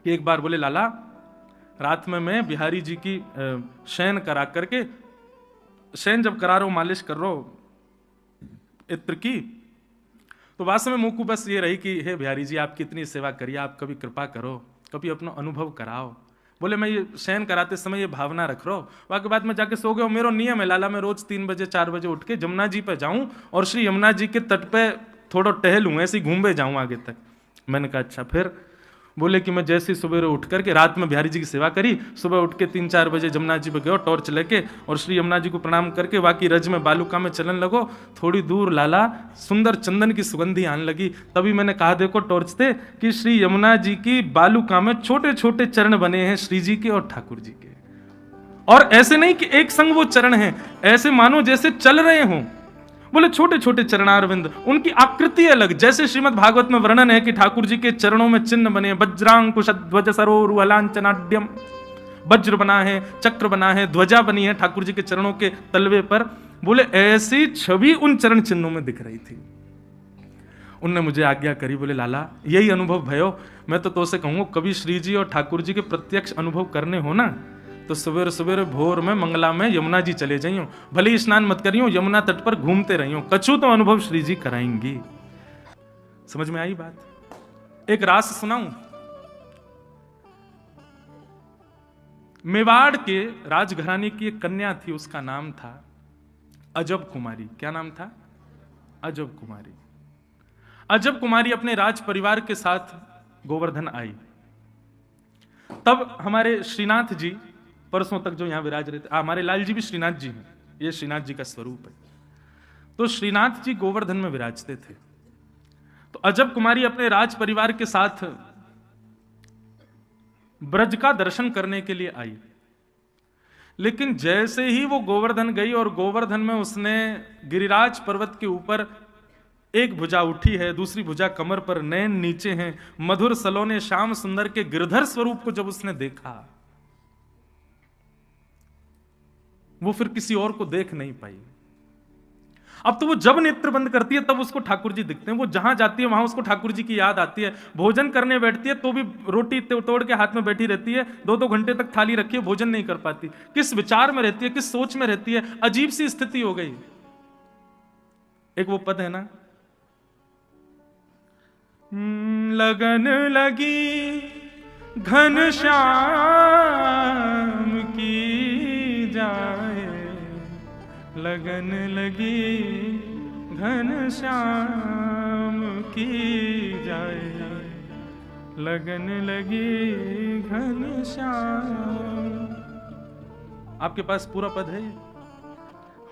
कि एक बार बोले लाला, रात में मैं बिहारी जी की शयन करा करके, शयन जब करा रहा हूं, मालिश कर रहा हूं इत्र की, तो वास्तव में मुंह को बस ये रही कि हे बिहारी जी, आपकी इतनी सेवा करिए, आप कभी कृपा करो, कभी अपना अनुभव कराओ। बोले मैं ये शयन कराते समय ये भावना रख रहा हूँ। वाके बाद में जाके सो गया। मेरा नियम है लाला, मैं रोज 3 बजे 4 बजे उठ के यमुना जी पे जाऊं और श्री यमुना जी के तट पे थोड़ा टहलूं, ऐसे घूमे जाऊं आगे तक। मैंने कहा अच्छा। फिर बोले कि मैं जैसे ही सुबह उठ करके, रात में बिहारी जी की सेवा करी, सुबह उठ के 3-4 बजे यमुना जी पे गयो टॉर्च लेके, और श्री यमुना जी को प्रणाम करके वाकी रज में बालुका में चलन लगो। थोड़ी दूर लाला सुंदर चंदन की सुगंधी आने लगी। तभी मैंने कहा देखो टॉर्च से कि श्री यमुना जी की बालुका में छोटे छोटे चरण बने हैं श्री जी के और ठाकुर जी के, और ऐसे नहीं कि एक संग वो चरण हैं, ऐसे मानो जैसे चल रहे हों। बोले छोटे छोटे चरणारविंद, उनकी आकृति अलग। जैसे श्रीमद् भागवत में वर्णन है कि ठाकुर जी के चरणों में चिन्ह बने, वज्रांकुश ध्वज सरोरुहलांचनाड्यम, वज्र बना है, चक्र बना है, ध्वजा बनी है ठाकुर जी के चरणों के तलवे पर। बोले ऐसी छवि उन चरण चिन्हों में दिख रही थी। उनने मुझे आज्ञा करी, बोले लाला यही अनुभव भयो, मैं तो तुझसे कहूंगा कभी श्री जी और ठाकुर जी के प्रत्यक्ष अनुभव करने हो ना, तो सवेरे सवेरे भोर में मंगला में यमुना जी चले जाइयो, भले ही स्नान मत करियो, यमुना तट पर घूमते रहियो, कछु तो अनुभव श्री जी कराएंगी। समझ में आई बात? एक रास सुनाऊं। मेवाड़ के राजघराने की एक कन्या थी, उसका नाम था अजब कुमारी। क्या नाम था? अजब कुमारी। अजब कुमारी अपने राज परिवार के साथ गोवर्धन आई। तब हमारे श्रीनाथ जी परसों तक जो यहां विराज रहे थे, हमारे लाल जी भी श्रीनाथ जी हैं, ये श्रीनाथ जी का स्वरूप है। तो श्रीनाथ जी गोवर्धन में विराजते थे। तो अजब कुमारी अपने राज परिवार के साथ ब्रज का दर्शन करने के लिए आई। लेकिन जैसे ही वो गोवर्धन गई और गोवर्धन में उसने गिरिराज पर्वत के ऊपर एक भुजा उठी है, दूसरी भुजा कमर पर, नैन नीचे हैं, मधुर सलोने श्याम सुंदर के गिरधर स्वरूप को जब उसने देखा, वो फिर किसी और को देख नहीं पाई। अब तो वो जब नेत्र बंद करती है तब उसको ठाकुर जी दिखते हैं। वो जहां जाती है वहां उसको ठाकुर जी की याद आती है। भोजन करने बैठती है तो भी रोटी तोड़ के हाथ में बैठी रहती है, 2-2 घंटे तक थाली रखी है, भोजन नहीं कर पाती। किस विचार में रहती है, किस सोच में रहती है, अजीब सी स्थिति हो गई। एक वो पद है ना, लगन लगी घनश्याम की जाए, लगन लगी घनश्याम की जाए, लगन लगी घनश्याम। आपके पास पूरा पद है?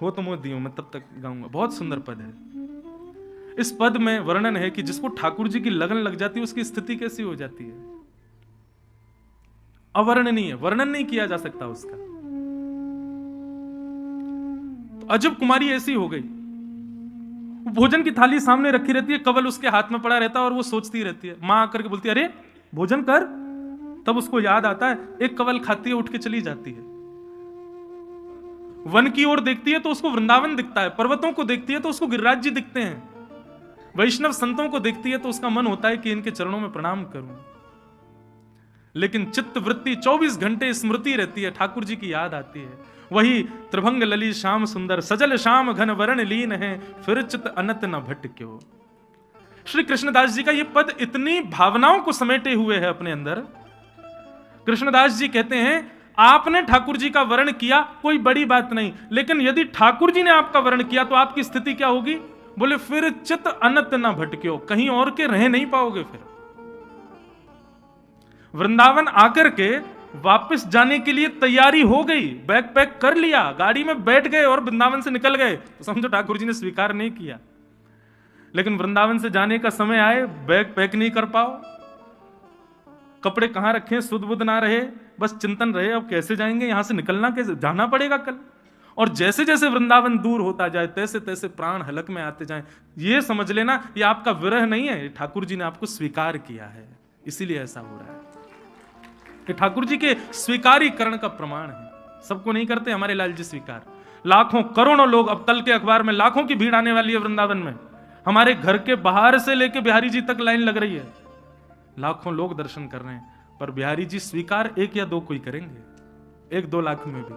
हो तो मैं दियो, मैं तब तक गाऊंगा। बहुत सुंदर पद है। इस पद में वर्णन है कि जिसको ठाकुर जी की लगन लग जाती है उसकी स्थिति कैसी हो जाती है, अवर्णनीय, वर्णन नहीं किया जा सकता उसका। तो अजब कुमारी ऐसी हो गई। भोजन की थाली सामने रखी रहती है, कवल उसके हाथ में पड़ा रहता है और वो सोचती रहती है। मां आकर के बोलती है अरे भोजन कर, तब उसको याद आता है, एक कवल खाती है, उठ के चली जाती है। वन की ओर देखती है तो उसको वृंदावन दिखता है, पर्वतों को देखती है तो उसको गिरिराज जी दिखते हैं, वैष्णव संतों को देखती है तो उसका मन होता है कि इनके चरणों में प्रणाम करूं। लेकिन चित्त वृत्ति 24 घंटे स्मृति रहती है, ठाकुर जी की याद आती है। वही त्रिभंग लली श्याम सुंदर, सजल श्याम घन वरण लीन है, फिर चित्त अनत न भटक्यो। श्री कृष्णदास जी का यह पद इतनी भावनाओं को समेटे हुए है अपने अंदर। कृष्णदास जी कहते हैं आपने ठाकुर जी का वर्ण किया, कोई बड़ी बात नहीं, लेकिन यदि ठाकुर जी ने आपका वर्ण किया तो आपकी स्थिति क्या होगी? बोले फिर चित्त अनत न भटक्यो, कहीं और के रह नहीं पाओगे। फिर वृंदावन आकर के वापस जाने के लिए तैयारी हो गई, बैग पैक कर लिया, गाड़ी में बैठ गए और वृंदावन से निकल गए, तो समझो ठाकुर जी ने स्वीकार नहीं किया। लेकिन वृंदावन से जाने का समय आए, बैग पैक नहीं कर पाओ, कपड़े कहां रखें, सुध बुध ना रहे, बस चिंतन रहे अब कैसे जाएंगे, यहां से निकलना कैसे, जाना पड़ेगा कल। और जैसे जैसे वृंदावन दूर होता जाए तैसे तैसे प्राण हलक में आते जाएं। ये समझ लेना ये आपका विरह नहीं है, ठाकुर जी ने आपको स्वीकार किया है, इसीलिए ऐसा हो रहा है। कि ठाकुर जी के स्वीकारीकरण का प्रमाण है। सबको नहीं करते हमारे लाल जी स्वीकार। लाखों करोड़ों लोग, अब कल के अखबार में लाखों की भीड़ आने वाली है वृंदावन में। हमारे घर के बाहर से लेके बिहारी जी तक लाइन लग रही है, लाखों लोग दर्शन कर रहे हैं। पर बिहारी जी स्वीकार 1 या 2 कोई करेंगे, 1-2 लाख में भी।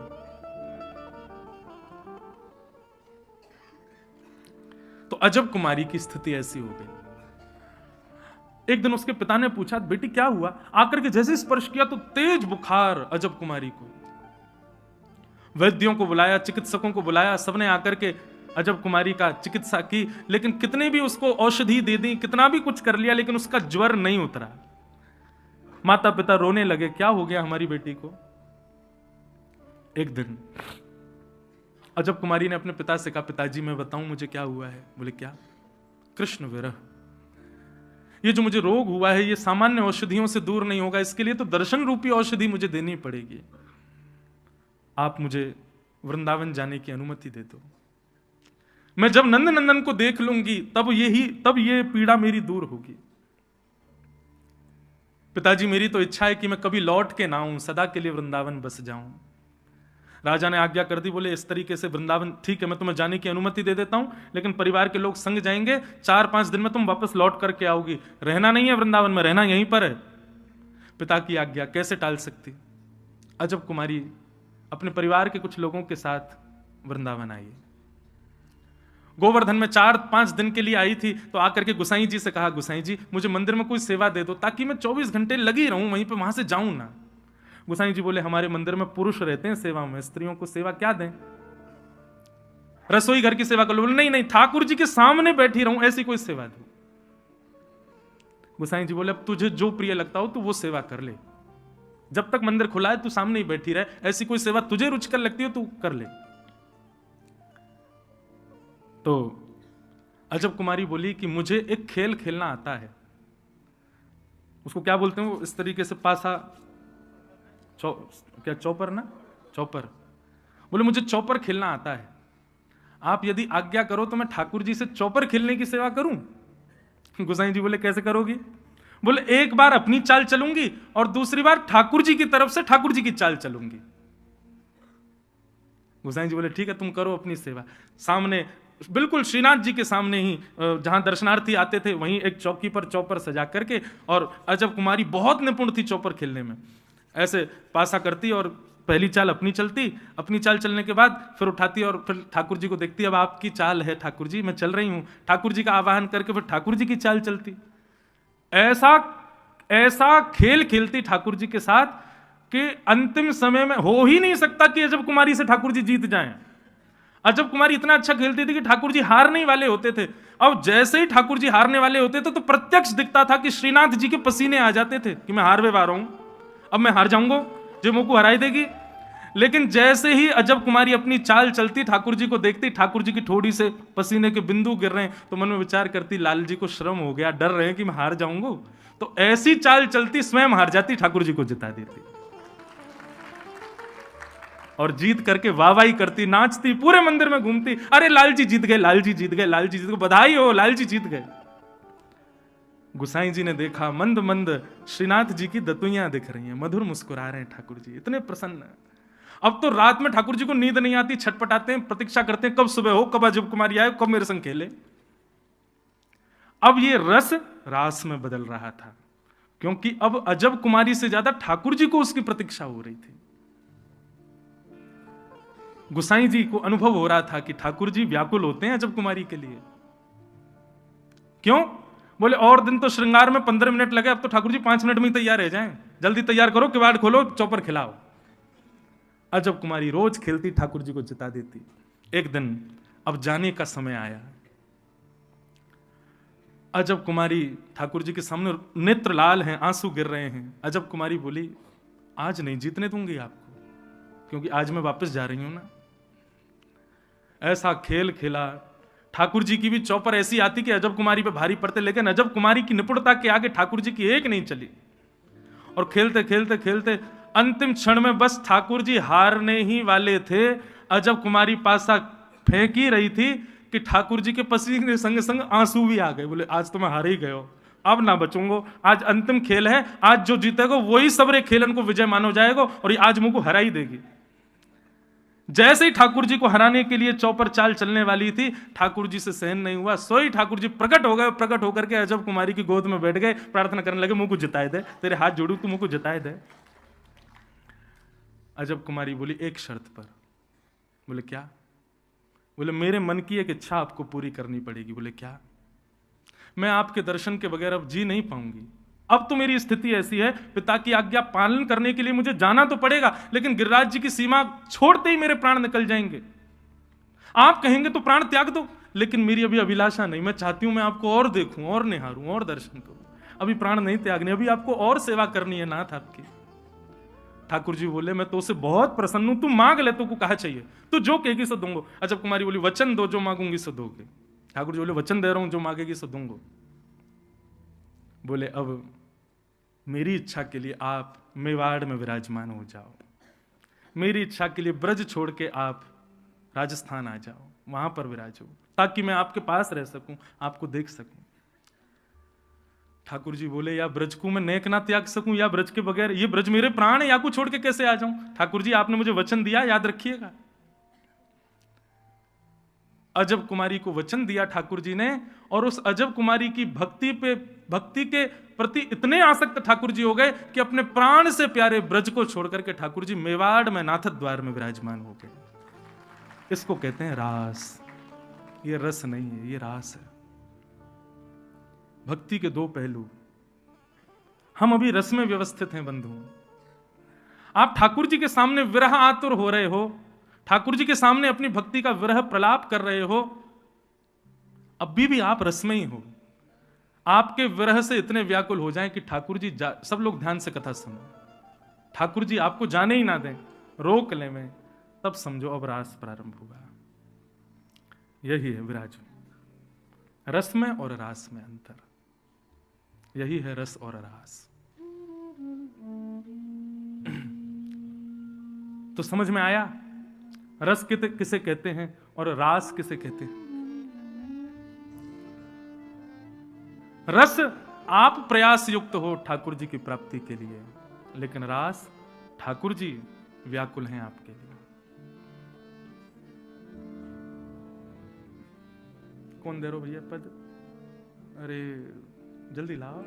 तो अजब कुमारी की स्थिति ऐसी हो गई। एक दिन उसके पिता ने पूछा, बेटी क्या हुआ? आकर के जैसे स्पर्श किया तो तेज बुखार अजब कुमारी को। वैद्यों को बुलाया, चिकित्सकों को बुलाया, सबने आकर के अजब कुमारी का चिकित्सा की, लेकिन कितने भी उसको औषधि दे दी, कितना भी कुछ कर लिया, लेकिन उसका ज्वर नहीं उतरा। माता पिता रोने लगे, क्या हो गया हमारी बेटी को? एक दिन अजब कुमारी ने अपने पिता से कहा, पिताजी मैं बताऊं मुझे क्या हुआ है? बोले क्या? कृष्ण विरह। ये जो मुझे रोग हुआ है ये सामान्य औषधियों से दूर नहीं होगा, इसके लिए तो दर्शन रूपी औषधि मुझे देनी पड़ेगी। आप मुझे वृंदावन जाने की अनुमति दे दो। मैं जब नंद नंदन को देख लूंगी तब ये पीड़ा मेरी दूर होगी। पिताजी मेरी तो इच्छा है कि मैं कभी लौट के ना आऊं, सदा के लिए वृंदावन बस जाऊं। राजा ने आज्ञा कर दी, बोले इस तरीके से वृंदावन ठीक है, मैं तुम्हें जाने की अनुमति दे देता हूं, लेकिन परिवार के लोग संग जाएंगे, 4-5 दिन में तुम वापस लौट करके आओगी, रहना नहीं है वृंदावन में, रहना यहीं पर है। पिता की आज्ञा कैसे टाल सकती। अजब कुमारी अपने परिवार के कुछ लोगों के साथ वृंदावन आई। गोवर्धन में 4-5 दिन के लिए आई थी, तो आकर के गुसाई जी से कहा, गुसाई जी मुझे मंदिर में कोई सेवा दे दो ताकि मैं 24 घंटे लगी रहूं वहीं पे, वहां से जाऊं ना। गुसाई जी बोले, हमारे मंदिर में पुरुष रहते हैं सेवा में, स्त्रियों को सेवा क्या दें? रसोई घर की सेवा कर लो। बोले नहीं नहीं, ठाकुर जी के सामने बैठी रहूं ऐसी कोई सेवा दो। गुसाई जी बोले, अब तुझे जो प्रिय लगता हो तू वो सेवा कर ले, जब तक मंदिर खुला है तू सामने ही बैठी रहे, ऐसी कोई सेवा तुझे रुचिकर लगती हो तू कर ले। तो अजब कुमारी बोली कि मुझे एक खेल खेलना आता है। उसको क्या बोलते हैं वो इस तरीके से पासा क्या चौपर ना, चौपर। बोले मुझे चौपर खेलना आता है, आप यदि आज्ञा करो तो मैं ठाकुर जी से चौपर खेलने की सेवा करूं। गुसाई जी बोले कैसे करोगी? बोले एक बार अपनी चाल चलूंगी और दूसरी बार ठाकुर जी की तरफ से ठाकुर जी की चाल चलूंगी। गुसाई जी बोले ठीक है तुम करो अपनी सेवा। सामने बिल्कुल श्रीनाथ जी के सामने ही जहां दर्शनार्थी आते थे वहीं एक चौकी पर चौपर सजा करके, और अजब कुमारी बहुत निपुण थी चौपर खेलने में, ऐसे पासा करती और पहली चाल अपनी चलती, अपनी चाल चलने के बाद फिर उठाती और फिर ठाकुर जी को देखती, अब आपकी चाल है ठाकुर जी, मैं चल रही हूं। ठाकुर जी का आवाहन करके फिर ठाकुर जी की चाल चलती। ऐसा खेल खेलती ठाकुर जी के साथ कि अंतिम समय में हो ही नहीं सकता कि अजब कुमारी से ठाकुर जी जीत जाएं। अजब कुमारी इतना अच्छा खेलती थी कि ठाकुर जी हारने वाले होते थे। अब जैसे ही ठाकुर जी हारने वाले होते थे तो प्रत्यक्ष दिखता था कि श्रीनाथ जी के पसीने आ जाते थे कि मैं हारवे वाला हूं, अब मैं हार जाऊंगा, जो मुंह को हराई देगी। लेकिन जैसे ही अजब कुमारी अपनी चाल चलती, ठाकुर जी को देखती, ठाकुर जी की ठोड़ी से पसीने के बिंदु गिर रहे हैं, तो मन में विचार करती लाल जी को श्रम हो गया, डर रहे हैं कि मैं हार जाऊंगा। तो ऐसी चाल चलती, स्वयं हार जाती, ठाकुर जी को जिता देती और जीत करके वाहवाही करती, नाचती, पूरे मंदिर में घूमती, अरे लाल जी जीत गए, लाल जी जीत गए, लाल जी जीत गए, बधाई हो, लाल जी जीत गए। गुसाई जी ने देखा, मंद मंद श्रीनाथ जी की दतुइयां दिख रही हैं, मधुर मुस्कुरा रहे हैं ठाकुर जी, इतने प्रसन्न। अब तो रात में ठाकुर जी को नींद नहीं आती, छटपटाते हैं, प्रतीक्षा करते हैं कब सुबह हो, कब अजब कुमारी आए, कब मेरे संग खेले। अब ये रस रास में बदल रहा था, क्योंकि अब अजब कुमारी से ज्यादा ठाकुर जी को उसकी प्रतीक्षा हो रही थी। गुसाई जी को अनुभव हो रहा था कि ठाकुर जी व्याकुल होते हैं अजब कुमारी के लिए। क्यों? बोले और दिन तो श्रृंगार में 15 मिनट लगे, अब तो ठाकुर जी 5 मिनट में ही तैयार रह जाएं, जल्दी तैयार करो, किवाड़ खोलो, चौपर खिलाओ। अजब कुमारी रोज खेलती, ठाकुर जी को जिता देती। एक दिन अब जाने का समय आया। अजब कुमारी ठाकुर जी के सामने नेत्र लाल हैं, आंसू गिर रहे हैं। अजब कुमारी बोली, आज नहीं जीतने दूंगी आपको, क्योंकि आज मैं वापस जा रही हूं ना। ऐसा खेल खेला, ठाकुर जी की भी चौपर ऐसी आती कि अजब कुमारी पे भारी पड़ते, लेकिन अजब कुमारी की निपुणता के आगे ठाकुर जी की एक नहीं चली। और खेलते खेलते खेलते अंतिम क्षण में बस ठाकुर जी हारने ही वाले थे, अजब कुमारी पासा फेंक ही रही थी कि ठाकुर जी के पसीने के संग संग आंसू भी आ गए। बोले आज तो मैं हार ही गए हो, अब ना बचूंगा, आज अंतिम खेल है, आज जो जीतेगा वही सबरे खेलन को विजय मानो जाएगा और ये आज मुझको हरा ही देगी। जैसे ही ठाकुर जी को हराने के लिए चौपर चाल चलने वाली थी, ठाकुर जी से सहन नहीं हुआ, सोई ठाकुर जी प्रकट हो गए। प्रकट होकर के अजब कुमारी की गोद में बैठ गए, प्रार्थना करने लगे, मुंह को जिताए दे, तेरे हाथ जोड़ू, तू मुंह को जिताए दे। अजब कुमारी बोली, एक शर्त पर। बोले क्या? बोले मेरे मन की एक इच्छा आपको पूरी करनी पड़ेगी। बोले क्या? मैं आपके दर्शन के बगैर अब जी नहीं पाऊंगी। अब तो मेरी स्थिति ऐसी है, पिता की आज्ञा पालन करने के लिए मुझे जाना तो पड़ेगा, लेकिन गिरिराज जी की सीमा छोड़ते ही मेरे प्राण निकल जाएंगे। आप कहेंगे तो प्राण त्याग दो, लेकिन मेरी अभी अभिलाषा नहीं। मैं चाहती हूं मैं आपको और देखूं, और निहारूं, और दर्शन करूं। अभी प्राण नहीं त्यागने, अभी आपको और सेवा करनी है नाथ आपकी। ठाकुर जी बोले, मैं तो उसे बहुत प्रसन्न हूं, तू मांग ले, तो को कहा चाहिए, तू जो कहेगी सो दूंगो। अजब कुमारी बोली, वचन दो, जो मांगूंगी सो दोगे। ठाकुर जी बोले, वचन दे रहा हूं, जो मांगेगी सो दूंगो। बोले अब मेरी इच्छा के लिए आप मेवाड़ में विराजमान हो जाओ, मेरी इच्छा के लिए ब्रज छोड़ के आप राजस्थान आ जाओ, वहां पर विराजो, ताकि मैं आपके पास रह सकूं, आपको देख सकूं। ठाकुर जी बोले, या ब्रज को मैं नेक ना त्याग सकूं, या ब्रज के बगैर, ये ब्रज मेरे प्राण है, या को छोड़ के कैसे आ जाऊं? ठाकुर जी आपने मुझे वचन दिया, याद रखिएगा। अजब कुमारी को वचन दिया ठाकुर जी ने, और उस अजब कुमारी की भक्ति के प्रति इतने आसक्त ठाकुर जी हो गए कि अपने प्राण से प्यारे ब्रज को छोड़ करके ठाकुर जी मेवाड़ में नाथ द्वार में विराजमान हो गए। इसको कहते हैं रास। ये रस नहीं है, ये रास है। भक्ति के दो पहलू। हम अभी रस में व्यवस्थित हैं बंधु। आप ठाकुर जी के सामने विरह आतुर हो रहे हो, ठाकुर जी के सामने अपनी भक्ति का विरह प्रलाप कर रहे हो, अभी भी आप रस में ही हो। आपके विरह से इतने व्याकुल हो जाएं कि ठाकुर जी सब लोग ध्यान से कथा सुनो, ठाकुर जी आपको जाने ही ना दें, रोक ले में, तब समझो अब रास प्रारंभ होगा। यही है विराजो, रस में और रास में अंतर, यही है रस और रास। तो समझ में आया रस किसे कहते हैं और रास किसे कहते हैं? रस आप प्रयास युक्त हो ठाकुर जी की प्राप्ति के लिए, लेकिन रास ठाकुर जी व्याकुल हैं आपके लिए। कौन दे रो भैया पद? अरे जल्दी लाओ।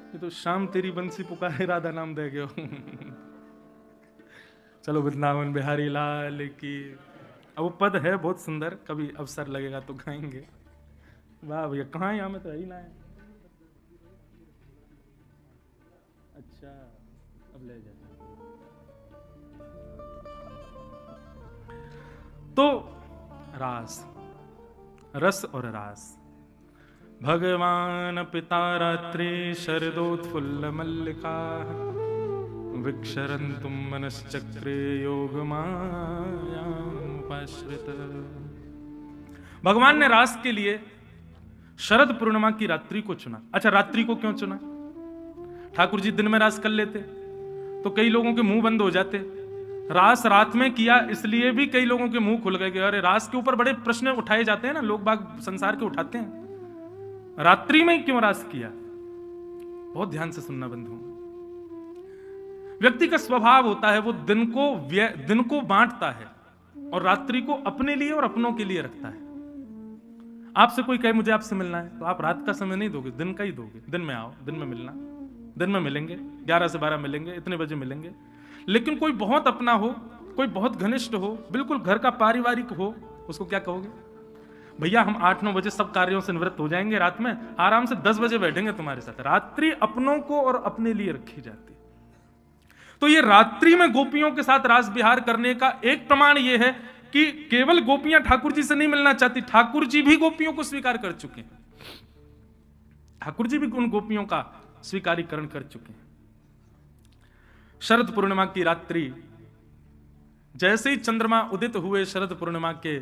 ये तो शाम तेरी बंसी पुकारे राधा नाम दे गयो। चलो वृंदावन बिहारी लाल की। अब वो पद है बहुत सुंदर, कभी अवसर लगेगा तो गाएंगे। वाह भैया, कहाँ यहाँ में तो है ही ना है। अच्छा अब ले जाते। तो रास, रस और रास। भगवान पिता रात्रि शरदोत्फुल्ल मल्लिका विक्षरन्तुम मनश्चक्रे योगमायामुपाश्रित। भगवान ने रास के लिए शरद पूर्णिमा की रात्रि को चुना। अच्छा, रात्रि को क्यों चुना? ठाकुर जी दिन में रास कर लेते तो कई लोगों के मुंह बंद हो जाते। रास रात में किया इसलिए भी कई लोगों के मुंह खुल गए कि अरे रास के ऊपर बड़े प्रश्न उठाए जाते हैं ना, लोग बाग संसार के उठाते हैं, रात्रि में क्यों रास किया? बहुत ध्यान से सुनना बंधु। व्यक्ति का स्वभाव होता है वो दिन को बांटता है और रात्रि को अपने लिए और अपनों के लिए रखता है। आपसे कोई कहे मुझे आपसे मिलना है तो आप रात का समय नहीं दोगे, दिन का ही दोगे। दिन में आओ, दिन में मिलना, दिन में मिलेंगे, 11 से 12 मिलेंगे, इतने बजे मिलेंगे। लेकिन कोई बहुत अपना हो, कोई बहुत घनिष्ठ हो, बिल्कुल घर का पारिवारिक हो, उसको क्या कहोगे? भैया हम 8-9 बजे सब कार्यों से निवृत्त हो जाएंगे, रात में आराम से 10 बजे बैठेंगे तुम्हारे साथ। रात्रि अपनों को और अपने लिए रखी जाती। तो ये रात्रि में गोपियों के साथ रास विहार करने का एक प्रमाण ये है कि केवल गोपियां ठाकुर जी से नहीं मिलना चाहती, ठाकुर जी भी गोपियों को स्वीकार कर चुके हैं। ठाकुर जी भी उन गोपियों का स्वीकारीकरण कर चुके हैं। शरद पूर्णिमा की रात्रि, जैसे ही चंद्रमा उदित हुए शरद पूर्णिमा के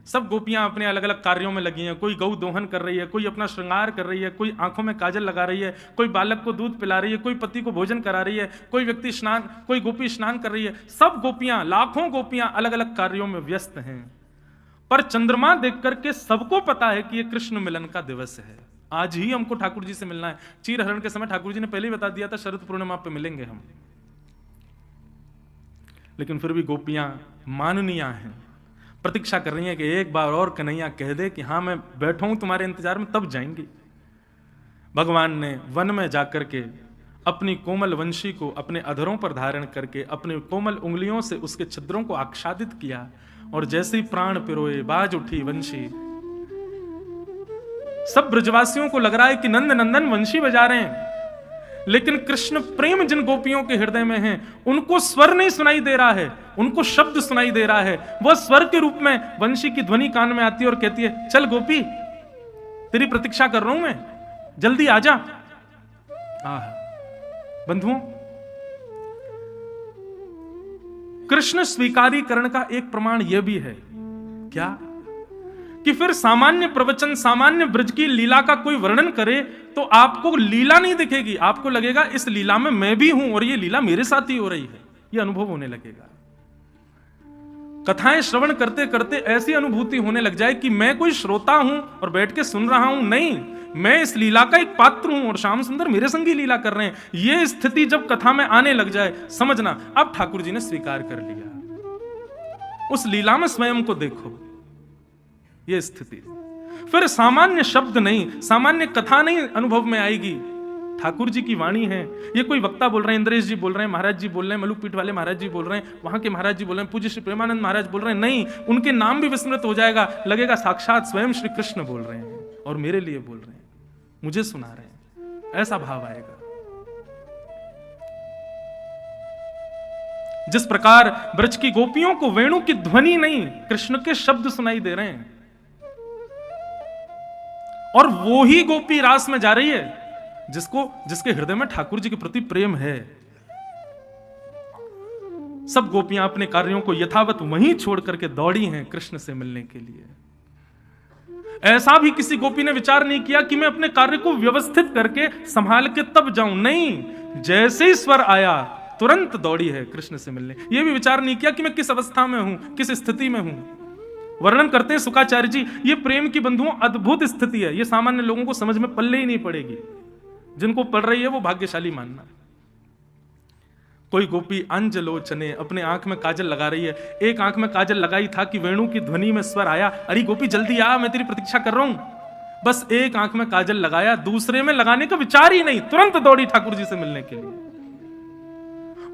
सब गोपियां अपने अलग अलग कार्यों में लगी हैं। कोई गौ दोहन कर रही है, कोई अपना श्रृंगार कर रही है, कोई आंखों में काजल लगा रही है, कोई बालक को दूध पिला रही है, कोई पति को भोजन करा रही है, कोई गोपी स्नान कर रही है। सब गोपियां, लाखों गोपियां अलग अलग कार्यों में व्यस्त हैं। पर चंद्रमा देख करके सबको पता है कि यह कृष्ण मिलन का दिवस है। आज ही हमको ठाकुर जी से मिलना है। चीर हरण के समय ठाकुर जी ने पहले ही बता दिया था, शरद पूर्णिमा पे मिलेंगे हम। लेकिन फिर भी गोपियां माननीय हैं, प्रतीक्षा कर रही हैं कि एक बार और कन्हैया कह दे कि हां मैं बैठा हूं तुम्हारे इंतजार में, तब जाएंगी। भगवान ने वन में जाकर के अपनी कोमल वंशी को अपने अधरों पर धारण करके अपने कोमल उंगलियों से उसके छिद्रों को आच्छादित किया, और जैसे ही प्राण पिरोए बाज उठी वंशी। सब ब्रजवासियों को लग रहा है कि नंद नंदन वंशी बजा रहे हैं, लेकिन कृष्ण प्रेम जिन गोपियों के हृदय में है उनको स्वर नहीं सुनाई दे रहा है, उनको शब्द सुनाई दे रहा है। वह स्वर के रूप में वंशी की ध्वनि कान में आती है और कहती है, चल गोपी तेरी प्रतीक्षा कर रहा हूं मैं, जल्दी आजा। बंधुओं, कृष्ण स्वीकारीकरण का एक प्रमाण यह भी है क्या कि फिर सामान्य प्रवचन, सामान्य ब्रज की लीला का कोई वर्णन करे तो आपको लीला नहीं दिखेगी, आपको लगेगा इस लीला में मैं भी हूं और ये लीला मेरे साथ ही हो रही है, ये अनुभव होने लगेगा। कथाएं श्रवण करते करते ऐसी अनुभूति होने लग जाए कि मैं कोई श्रोता हूं और बैठ के सुन रहा हूं, नहीं, मैं इस लीला का एक पात्र हूं और श्याम सुंदर मेरे संग ही लीला कर रहे हैं। यह स्थिति जब कथा में आने लग जाए, समझना अब ठाकुर जी ने स्वीकार कर लिया। उस लीला में स्वयं को देखो, यह स्थिति। फिर सामान्य शब्द नहीं, सामान्य कथा नहीं अनुभव में आएगी, ठाकुर जी की वाणी है। ये कोई वक्ता बोल रहे हैं, इंद्रेश जी बोल रहे हैं, महाराज जी बोल रहे हैं, मलुक पीठ वाले महाराज जी बोल रहे हैं, वहां के महाराज जी बोल रहे हैं, पूज्य श्री प्रेमानंद महाराज बोल रहे हैं, नहीं, उनके नाम भी विस्मृत हो जाएगा, लगेगा साक्षात स्वयं श्री कृष्ण बोल रहे हैं और मेरे लिए बोल रहे हैं, मुझे सुना रहे हैं, ऐसा भाव आएगा। जिस प्रकार ब्रज की गोपियों को वेणु की ध्वनि नहीं, कृष्ण के शब्द सुनाई दे रहे हैं, और वो ही गोपी रास में जा रही है जिसके हृदय में ठाकुर जी के प्रति प्रेम है। सब गोपियां अपने कार्यों को यथावत वहीं छोड़ करके दौड़ी हैं कृष्ण से मिलने के लिए। ऐसा भी किसी गोपी ने विचार नहीं किया कि मैं अपने कार्य को व्यवस्थित करके संभाल के तब जाऊं, नहीं, जैसे ही स्वर आया तुरंत दौड़ी है कृष्ण से मिलने। यह भी विचार नहीं किया कि मैं किस अवस्था में हूं, किस स्थिति में हूं। वर्णन करते हैं शुकाचार्य जी, ये प्रेम की बंधुओं अद्भुत स्थिति है, ये सामान्य लोगों को समझ में पल्ले ही नहीं पड़ेगी, जिनको पढ़ रही है वो भाग्यशाली मानना। कोई गोपी अंजलोचने अपने आंख में काजल लगा रही है, एक आंख में काजल लगाई था कि वेणु की ध्वनि में स्वर आया, अरे गोपी जल्दी आ, मैं तेरी प्रतीक्षा कर रहा हूं। बस एक आंख में काजल लगाया, दूसरे में लगाने का विचार ही नहीं, तुरंत दौड़ी ठाकुर जी से मिलने के लिए।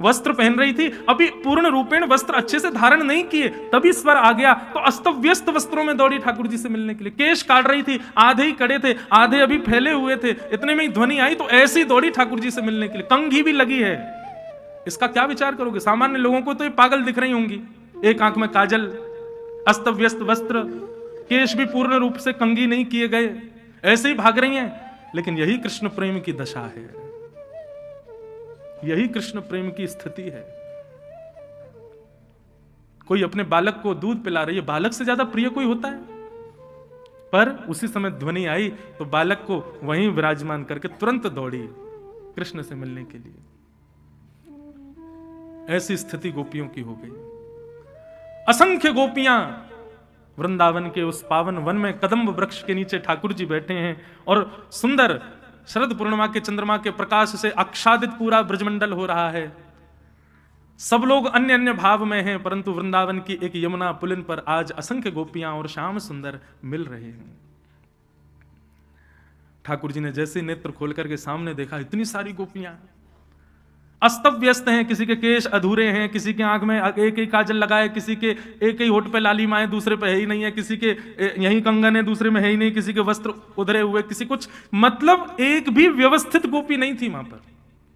वस्त्र पहन रही थी, अभी पूर्ण रूपेण वस्त्र अच्छे से धारण नहीं किए, तभी स्वर आ गया, तो अस्त व्यस्त वस्त्रों में दौड़ी ठाकुर जी से मिलने के लिए। केश काट रही थी, आधे ही कड़े थे, आधे अभी फैले हुए थे, इतने में ही ध्वनि आई तो ऐसी दौड़ी ठाकुर जी से मिलने के लिए। कंघी भी लगी है, इसका क्या विचार करोगे? सामान्य लोगों को तो ये पागल दिख रही होंगी, एक आंख में काजल, अस्त व्यस्त वस्त्र, केश भी पूर्ण रूप से कंघी नहीं किए गए, ऐसे ही भाग रही हैं। लेकिन यही कृष्ण प्रेम की दशा है, यही कृष्ण प्रेम की स्थिति है। कोई अपने बालक को दूध पिला रही है, बालक से ज्यादा प्रिय कोई होता है? पर उसी समय ध्वनि आई तो बालक को वहीं विराजमान करके तुरंत दौड़ी कृष्ण से मिलने के लिए। ऐसी स्थिति गोपियों की हो गई। असंख्य गोपियां वृंदावन के उस पावन वन में कदम्ब वृक्ष के नीचे ठाकुर जी बैठे हैं और सुंदर शरद पूर्णिमा के चंद्रमा के प्रकाश से आच्छादित पूरा ब्रजमंडल हो रहा है। सब लोग अन्य अन्य भाव में हैं, परंतु वृंदावन की एक यमुना पुलिन पर आज असंख्य गोपियां और श्याम सुंदर मिल रहे हैं। ठाकुर जी ने जैसे नेत्र खोल करके सामने देखा, इतनी सारी गोपियां अस्त व्यस्त हैं, किसी के केश अधूरे हैं, किसी के आंख में एक ही काजल लगाए, किसी के एक ही होठ पे लाली माए, दूसरे पे है ही नहीं है, किसी के यही कंगन है, दूसरे में है ही नहीं, किसी के वस्त्र उधरे हुए, किसी कुछ, मतलब एक भी व्यवस्थित गोपी नहीं थी वहां पर,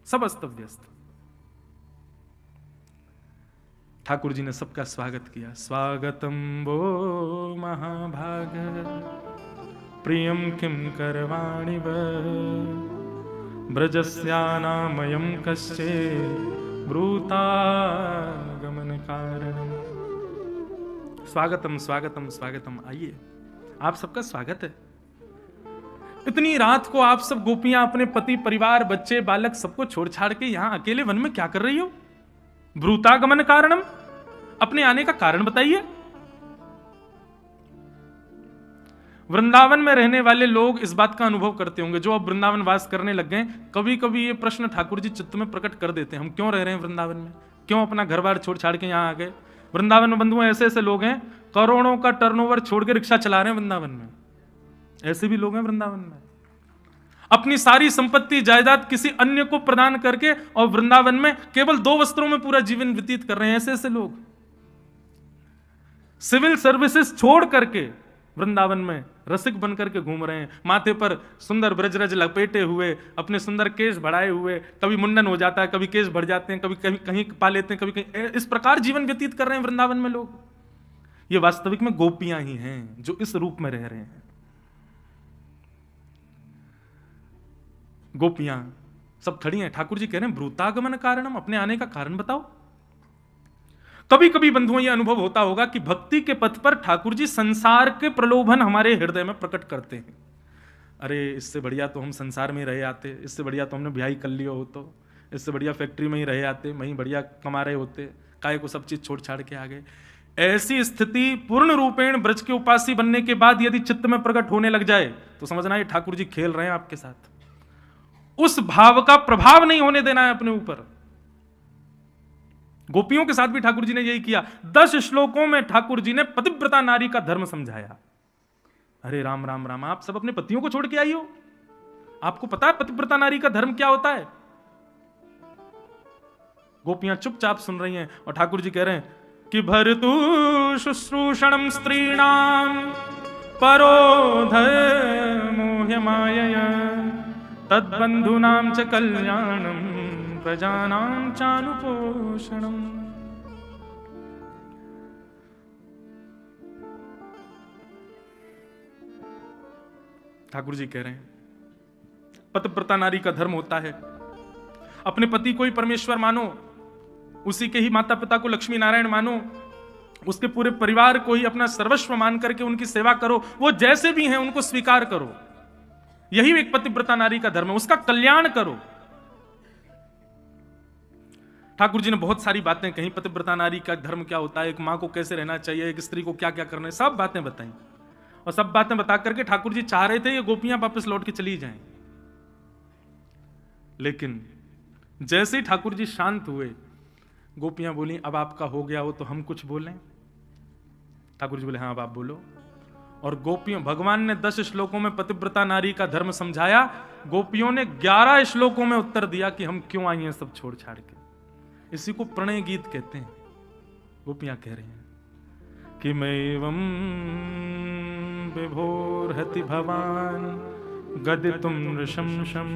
सब अस्त व्यस्त। ठाकुर जी ने सबका स्वागत किया। स्वागतम वो महाभाग प्रियम किम करवाणि व ब्रजस्यानामयं कश्चे ब्रूता गमन कारणम्। स्वागतम स्वागतम स्वागतम, आइए, आप सबका स्वागत है। इतनी रात को आप सब गोपियां अपने पति, परिवार, बच्चे, बालक सबको छोड़ छाड़ के यहां अकेले वन में क्या कर रही हो? ब्रूतागमन कारणम, अपने आने का कारण बताइए। वृंदावन में रहने वाले लोग इस बात का अनुभव करते होंगे, जो अब वृंदावन वास करने लग गए, कभी कभी ये प्रश्न ठाकुर जी चित्त में प्रकट कर देते हैं, हम क्यों रह रहे हैं वृंदावन में, क्यों अपना घर बार छोड़ छाड़ के यहां आ गए। वृंदावन में बंधुओं ऐसे ऐसे लोग हैं, करोड़ों का टर्नओवर छोड़ के रिक्शा चला रहे हैं वृंदावन में, ऐसे भी लोग हैं वृंदावन में। अपनी सारी संपत्ति जायदाद किसी अन्य को प्रदान करके और वृंदावन में केवल 2 वस्त्रों में पूरा जीवन व्यतीत कर रहे हैं, ऐसे ऐसे लोग। सिविल सर्विसेज छोड़ करके वृंदावन में रसिक बन करके घूम रहे हैं, माथे पर सुंदर ब्रजरज लपेटे हुए, अपने सुंदर केश बढ़ाए हुए, कभी मुंडन हो जाता है, कभी केश बढ़ जाते हैं, कभी कहीं पा लेते हैं, कभी कहीं, इस प्रकार जीवन व्यतीत कर रहे हैं वृंदावन में लोग। ये वास्तविक में गोपियां ही हैं जो इस रूप में रह रहे हैं। गोपियां सब खड़ी हैं, ठाकुर जी कह रहे हैं ब्रूतागमन कारणम, अपने आने का कारण बताओ। कभी कभी बंधुओं यह अनुभव होता होगा कि भक्ति के पथ पर ठाकुर जी संसार के प्रलोभन हमारे हृदय में प्रकट करते हैं। अरे इससे बढ़िया तो हम संसार में ही रहे आते, इससे बढ़िया तो हमने ब्याह कर लिया हो, तो इससे बढ़िया फैक्ट्री में ही रहे आते, वहीं बढ़िया कमा रहे होते, काहे को सब चीज छोड़ छाड़ के आ गए। ऐसी स्थिति पूर्ण रूपेण ब्रज के उपासी बनने के बाद यदि चित्त में प्रकट होने लग जाए तो समझना ये ठाकुर जी खेल रहे हैं आपके साथ। उस भाव का प्रभाव नहीं होने देना है अपने ऊपर। गोपियों के साथ भी ठाकुर जी ने यही किया। 10 श्लोकों में ठाकुर जी ने पतिव्रता नारी का धर्म समझाया। अरे राम राम राम, आप सब अपने पतियों को छोड़ के आई हो, आपको पता है पतिव्रता नारी का धर्म क्या होता है? गोपियां चुपचाप सुन रही हैं और ठाकुर जी कह रहे हैं कि भरतु शुश्रूषणम स्त्रीणाम परो धर्मो ह्यमायया तद्बंधूनां च कल्याणम प्रजानां चानुपोषणम। ठाकुर जी कह रहे हैं पतिव्रता नारी का धर्म होता है अपने पति को ही परमेश्वर मानो, उसी के ही माता पिता को लक्ष्मी नारायण मानो, उसके पूरे परिवार को ही अपना सर्वस्व मान करके उनकी सेवा करो, वो जैसे भी हैं उनको स्वीकार करो। यही एक पतिव्रता नारी का धर्म है, उसका कल्याण करो। ठाकुर जी ने बहुत सारी बातें कही, पतिव्रता नारी का धर्म क्या होता है, एक मां को कैसे रहना चाहिए, एक स्त्री को क्या क्या करना है, सब बातें बताई। और सब बातें बता करके ठाकुर जी चाह रहे थे ये गोपियां वापस लौट के चली जाएं। लेकिन जैसे ही ठाकुर जी शांत हुए, गोपियां बोली अब आपका हो गया हो तो हम कुछ बोलें। ठाकुर जी बोले हाँ अब आप बोलो। और गोपियों, भगवान ने 10 श्लोकों में पतिव्रता नारी का धर्म समझाया, गोपियों ने 11 श्लोकों में उत्तर दिया कि हम क्यों आई हैं सब छोड़ छाड़ के। इसी को प्रणय गीत कहते हैं। गोपियां कह रही हैं कि मैवं विभोर्हति भवान गदितुं नृशंसं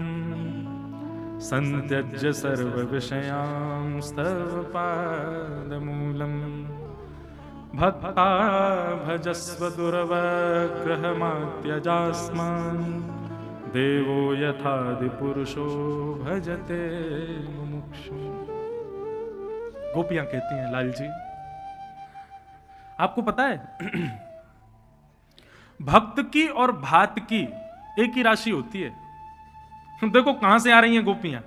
संत्यज्य सर्व विषयांस्तव पादमूलम् भक्ता भजस्व दुर्वग्रहमात्यजास्मान् देवो यथादि पुरुषो भजते मुमुक्षु। गोपियां कहती हैं लाल जी आपको पता है भक्त की और भात की एक ही राशि होती है। देखो कहां से आ रही हैं गोपियां।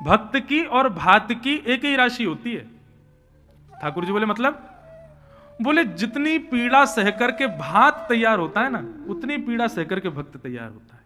भक्त की और भात की एक ही राशि होती है। ठाकुर जी बोले मतलब, बोले जितनी पीड़ा सहकर के भात तैयार होता है ना, उतनी पीड़ा सहकर के भक्त तैयार होता है।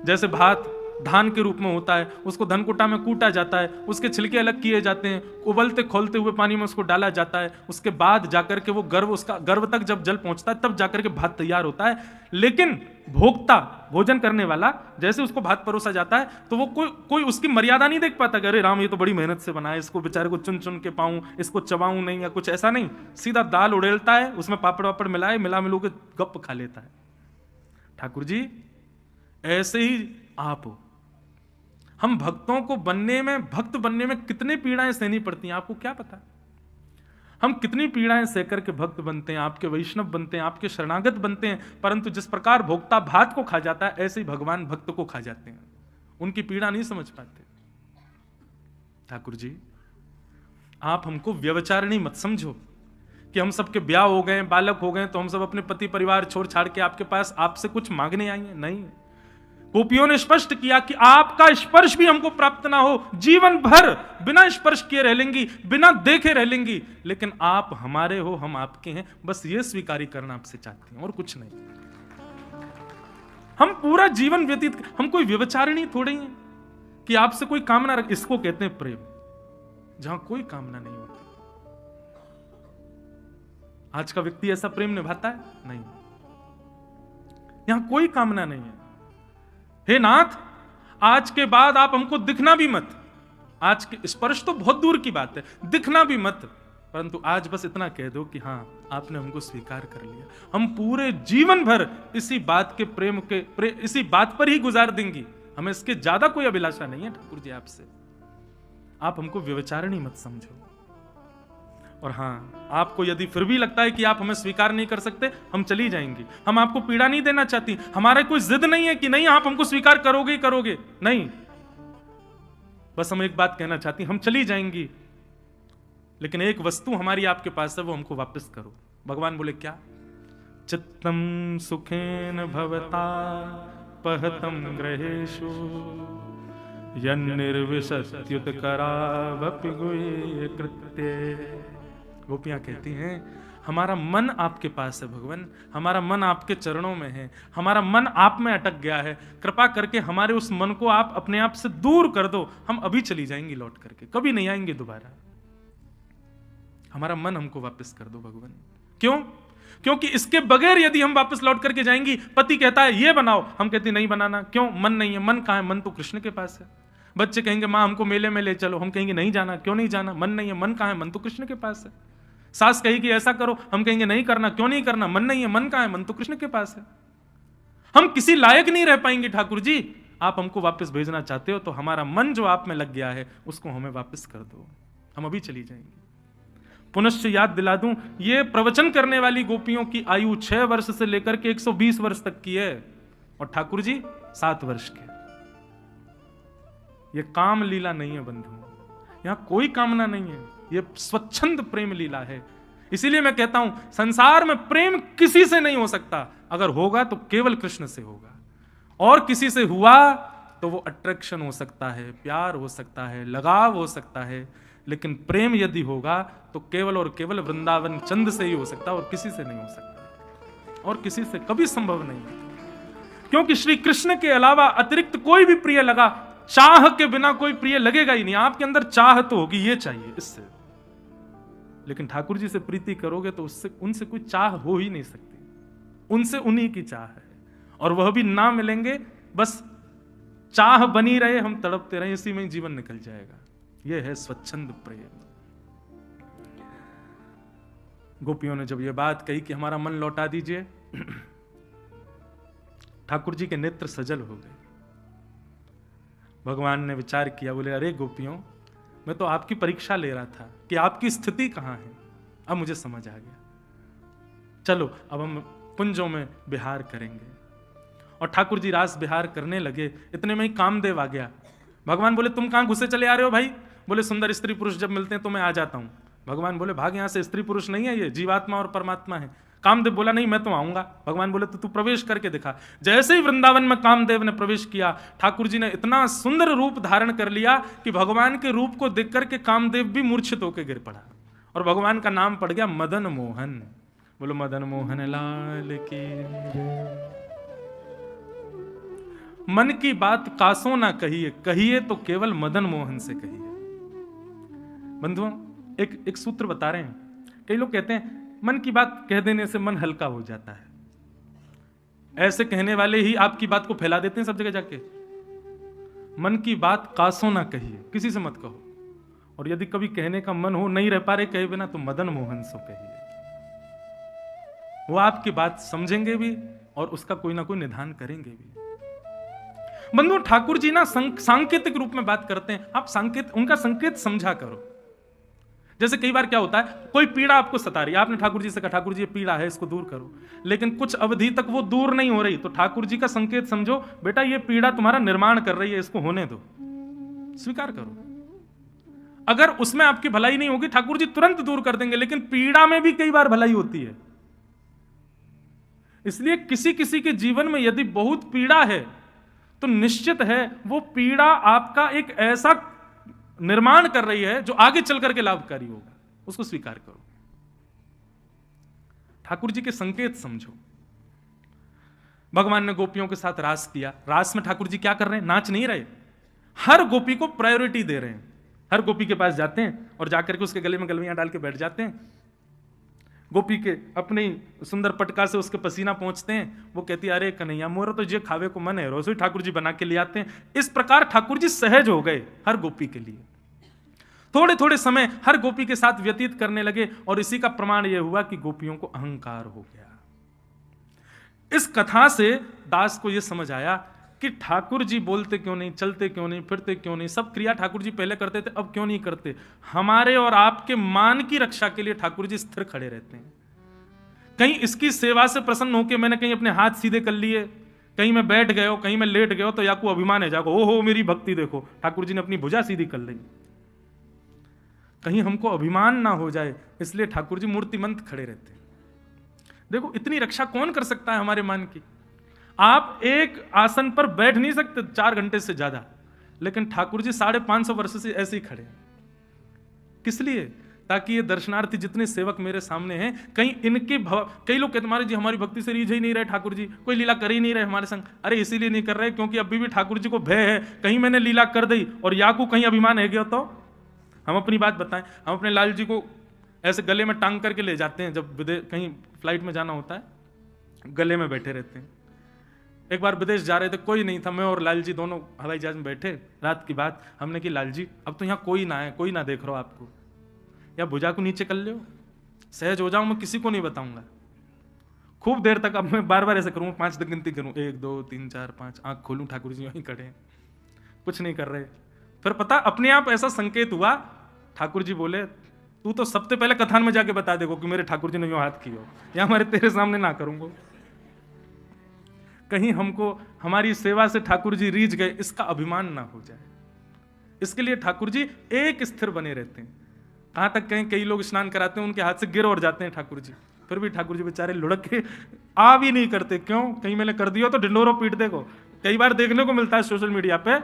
जैसे भात धान के रूप में होता है, उसको धनकुटा में कूटा जाता है, उसके छिलके अलग किए जाते हैं, उबलते खोलते हुए पानी में उसको डाला जाता है, उसके बाद जाकर के वो गर्भ, उसका गर्भ तक जब जल पहुंचता है तब जाकर के भात तैयार होता है। लेकिन भोक्ता, भोजन करने वाला, जैसे उसको भात परोसा जाता है तो वो कोई उसकी मर्यादा नहीं देख पाता कि अरे राम ये तो बड़ी मेहनत से बना है, इसको बेचारे को चुन चुन के पाऊं, इसको चबाऊं नहीं, या कुछ ऐसा नहीं। सीधा दाल उड़ेलता है, उसमें पापड़ वापड़ मिलाए, मिलू के गप खा लेता है। ठाकुर जी ऐसे ही आप हो। हम भक्तों को बनने में, भक्त बनने में कितनी पीड़ाएं सहनी पड़ती हैं आपको क्या पता। हम कितनी पीड़ाएं सहकर के भक्त बनते हैं, आपके वैष्णव बनते हैं, आपके शरणागत बनते हैं, परंतु जिस प्रकार भोक्ता भात को खा जाता है ऐसे ही भगवान भक्त को खा जाते हैं, उनकी पीड़ा नहीं समझ पाते। ठाकुर जी आप हमको व्यवचारिणी मत समझो कि हम सबके ब्याह हो गए, बालक हो गए, तो हम सब अपने पति परिवार छोड़ छाड़ के आपके पास आपसे कुछ मांगने आएंगे? नहीं। गोपियों ने स्पष्ट किया कि आपका स्पर्श भी हमको प्राप्त ना हो, जीवन भर बिना स्पर्श किए रह लेंगी, बिना देखे रह लेंगी, लेकिन आप हमारे हो, हम आपके हैं, बस ये स्वीकारी करना आपसे चाहती हैं, और कुछ नहीं। हम पूरा जीवन व्यतीत, हम कोई व्यभिचारिणी थोड़े ही हैं कि आपसे कोई कामना रख। इसको कहते हैं प्रेम, जहां कोई कामना नहीं होती। आज का व्यक्ति ऐसा प्रेम निभाता है? नहीं। यहां कोई कामना नहीं है। हे नाथ, आज के बाद आप हमको दिखना भी मत। आज के स्पर्श तो बहुत दूर की बात है, दिखना भी मत, परंतु आज बस इतना कह दो कि हां, आपने हमको स्वीकार कर लिया। हम पूरे जीवन भर इसी बात के इसी बात पर ही गुजार देंगी। हमें इसके ज्यादा कोई अभिलाषा नहीं है ठाकुर जी आपसे। आप हमको व्यभिचारिणी मत समझो। और हां, आपको यदि फिर भी लगता है कि आप हमें स्वीकार नहीं कर सकते, हम चली जाएंगी। हम आपको पीड़ा नहीं देना चाहती, हमारा कोई जिद नहीं है कि नहीं आप हमको स्वीकार करोगे ही करोगे, नहीं। बस हम एक बात कहना चाहती, हम चली जाएंगी, लेकिन एक वस्तु हमारी आपके पास है, वो हमको वापस करो। भगवान बोले क्या? चित्तम सुखेन भवता पहतम ग्रहेषु यन्निर्विशत्युत करावपि गुह्य कृत्ये। गोपियां कहती हैं, हमारा मन आपके पास है भगवान, हमारा मन आपके चरणों में है, हमारा मन आप में अटक गया है, कृपा करके हमारे उस मन को आप अपने आप से दूर कर दो। हम अभी चली जाएंगी लौट करके, कभी नहीं आएंगे दोबारा। हमारा मन हमको वापस कर दो भगवान। क्यों? क्योंकि इसके बगैर यदि हम वापस लौट करके जाएंगी, पति कहता है ये बनाओ, हम कहते नहीं बनाना। क्यों? मन नहीं है। मन कहां है? मन तो कृष्ण के पास है। बच्चे कहेंगे मां हमको मेले में ले चलो, हम कहेंगे नहीं जाना। क्यों नहीं जाना? मन नहीं है। मन कहां है? मन तो कृष्ण के पास है। सास कहेगी ऐसा करो, हम कहेंगे नहीं करना। क्यों नहीं करना? मन नहीं है। मन कहां है? मन तो कृष्ण के पास है। हम किसी लायक नहीं रह पाएंगे ठाकुर जी। आप हमको वापस भेजना चाहते हो तो हमारा मन जो आप में लग गया है उसको हमें वापस कर दो, हम अभी चली जाएंगे। पुनश्च याद दिला दूं, ये प्रवचन करने वाली गोपियों की आयु 6 वर्ष से लेकर के 120 वर्ष तक की है, और ठाकुर जी 7 वर्ष के। ये काम लीला नहीं है बंधु, यहां कोई कामना नहीं है, ये स्वच्छंद प्रेम लीला है। इसीलिए मैं कहता हूं, संसार में प्रेम किसी से नहीं हो सकता। अगर होगा तो केवल कृष्ण से होगा, और किसी से हुआ तो वो अट्रैक्शन हो सकता है, प्यार हो सकता है, लगाव हो सकता है, लेकिन प्रेम यदि होगा तो केवल और केवल वृंदावन चंद से ही हो सकता है, और किसी से नहीं हो सकता, और किसी से कभी संभव नहीं। क्योंकि श्री कृष्ण के अलावा अतिरिक्त कोई भी प्रिय लगा, चाह के बिना कोई प्रिय लगेगा ही नहीं। आपके अंदर चाह तो होगी, ये चाहिए इससे, लेकिन ठाकुर जी से प्रीति करोगे तो उससे उनसे कोई चाह हो ही नहीं सकती। उनसे उन्हीं की चाह है, और वह भी ना मिलेंगे, बस चाह बनी रहे, हम तड़पते रहे, इसी में ही जीवन निकल जाएगा। यह है स्वच्छंद प्रेम। गोपियों ने जब यह बात कही कि हमारा मन लौटा दीजिए, ठाकुर जी के नेत्र सजल हो गए। भगवान ने विचार किया, बोले अरे गोपियों, मैं तो आपकी परीक्षा ले रहा था कि आपकी स्थिति कहां है। अब मुझे समझ आ गया, चलो अब हम कुंजों में विहार करेंगे। और ठाकुर जी रास विहार करने लगे, इतने में ही कामदेव आ गया। भगवान बोले तुम कहां घुसे चले आ रहे हो भाई? बोले सुंदर स्त्री पुरुष जब मिलते हैं तो मैं आ जाता हूं। भगवान बोले भाग यहां से, स्त्री पुरुष नहीं है, ये जीवात्मा और परमात्मा है। कामदेव बोला नहीं मैं तो आऊंगा। भगवान बोले तो तू प्रवेश करके दिखा। जैसे ही वृंदावन में कामदेव ने प्रवेश किया, ठाकुर जी ने इतना सुंदर रूप धारण कर लिया कि भगवान के रूप को देख करके कामदेव भी मूर्छित होकर गिर पड़ा, और भगवान का नाम पड़ गया मदन मोहन। बोलो मदन मोहन लाल की। मन की बात कासों ना कहिए, कहिए तो केवल मदन मोहन से कहिए। बंधुओं, एक सूत्र बता रहे हैं। कई लोग कहते हैं मन की बात कह देने से मन हल्का हो जाता है। ऐसे कहने वाले ही आपकी बात को फैला देते हैं सब जगह जाके। मन की बात कासों ना कहिए, किसी से मत कहो, और यदि कभी कहने का मन हो, नहीं रह पा रहे कहे बिना, तो मदन मोहन से कहिए। वो आपकी बात समझेंगे भी और उसका कोई ना कोई निदान करेंगे भी। बंधु, ठाकुर जी ना सांकेतिक रूप में बात करते हैं। आप उनका संकेत समझा करो। जैसे कई बार क्या होता है, कोई पीड़ा आपको सता रही है, आपने ठाकुर जी से कहा ठाकुर जी ये पीड़ा है, इसको दूर करो, लेकिन कुछ अवधि तक वो दूर नहीं हो रही, तो ठाकुर जी का संकेत समझो, बेटा ये पीड़ा तुम्हारा निर्माण कर रही है, इसको होने दो, स्वीकार करो। अगर उसमें आपकी भलाई नहीं होगी ठाकुर जी तुरंत दूर कर देंगे, लेकिन पीड़ा में भी कई बार भलाई होती है। इसलिए किसी किसी के जीवन में यदि बहुत पीड़ा है तो निश्चित है वो पीड़ा आपका एक ऐसा निर्माण कर रही है जो आगे चल करके लाभकारी होगा, उसको स्वीकार करो। ठाकुर जी के संकेत समझो। भगवान ने गोपियों के साथ रास किया, रास में ठाकुर जी क्या कर रहे हैं? नाच नहीं रहे, हर गोपी को प्रायोरिटी दे रहे हैं। हर गोपी के पास जाते हैं और जाकर के उसके गले में गलवियां डाल के बैठ जाते हैं। गोपी के अपने सुंदर पटका से उसके पसीना पहुंचते हैं। वो कहती है अरे कन्हैया मोरो तो जे खावे को मन है, रसोई ठाकुर जी बना के ले आते हैं। इस प्रकार ठाकुर जी सहज हो गए हर गोपी के लिए। थोड़े थोड़े समय हर गोपी के साथ व्यतीत करने लगे और इसी का प्रमाण यह हुआ कि गोपियों को अहंकार हो गया। इस कथा से दास को यह समझ आया कि ठाकुर जी बोलते क्यों नहीं, चलते क्यों नहीं, फिरते क्यों नहीं, सब क्रिया ठाकुर जी पहले करते थे, अब क्यों नहीं करते? हमारे और आपके मान की रक्षा के लिए ठाकुर जी स्थिर खड़े रहते हैं। कहीं इसकी सेवा से प्रसन्न होकर मैंने कहीं अपने हाथ सीधे कर लिए, कहीं मैं बैठ गए हो, कहीं मैं लेट गए हो, तो याकू अभिमान है जागो, ओहो मेरी भक्ति देखो, ठाकुर जी ने अपनी भुजा सीधी कर ली। कहीं हमको अभिमान ना हो जाए, इसलिए ठाकुर जी मूर्तिमंत खड़े रहते हैं। देखो इतनी रक्षा कौन कर सकता है हमारे मान की? आप एक आसन पर बैठ नहीं सकते 4 घंटे से ज्यादा, लेकिन ठाकुर जी 550 वर्ष से ऐसे ही खड़े हैं। किस लिए? ताकि ये दर्शनार्थी जितने सेवक मेरे सामने हैं, कहीं इनके कई लोग कहते हमारे जी हमारी भक्ति से रीझ ही नहीं रहे ठाकुर जी, कोई लीला कर ही नहीं रहे हमारे संग। अरे इसीलिए नहीं कर रहे क्योंकि अभी भी ठाकुर जी को भय है, कहीं मैंने लीला कर दी और याकू कहीं अभिमान है गया तो। हम अपनी बात बताएं, हम अपने लाल जी को ऐसे गले में टांग करके ले जाते हैं, जब कहीं फ्लाइट में जाना होता है गले में बैठे रहते हैं। एक बार विदेश जा रहे थे, कोई नहीं था, मैं और लाल जी दोनों हवाई जहाज में बैठे, रात की बात। हमने कि लाल जी अब तो यहाँ कोई ना है, कोई ना देख रहा हो आपको, या भुजा को नीचे कर लो, सहज हो जाऊं, मैं किसी को नहीं बताऊंगा। खूब देर तक अब मैं बार बार ऐसे करूँ, 5 तक गिनती करूँ, 1 2 3 4 5, आंख खोलूं, ठाकुर जी वहीं खड़े हैं, कुछ नहीं कर रहे। फिर पता अपने आप ऐसा संकेत हुआ, ठाकुर जी बोले तू तो सबसे पहले कथान में जाके बता देगो कि मेरे ठाकुर जी ने यूं हाथ किया, या हमारे तेरे सामने ना करूंगा। कहीं हमको हमारी सेवा से ठाकुर जी रीझ गए इसका अभिमान ना हो जाए, इसके लिए ठाकुर जी एक स्थिर बने रहते हैं। कहां तक कहीं कई लोग स्नान कराते हैं, उनके हाथ से गिर और जाते हैं ठाकुर जी, फिर भी ठाकुर जी बेचारे लुढ़क के आ भी नहीं करते। क्यों? कहीं मैंने कर दिया तो ढिंडोरो पीट देगो। कई बार देखने को मिलता है सोशल मीडिया पे,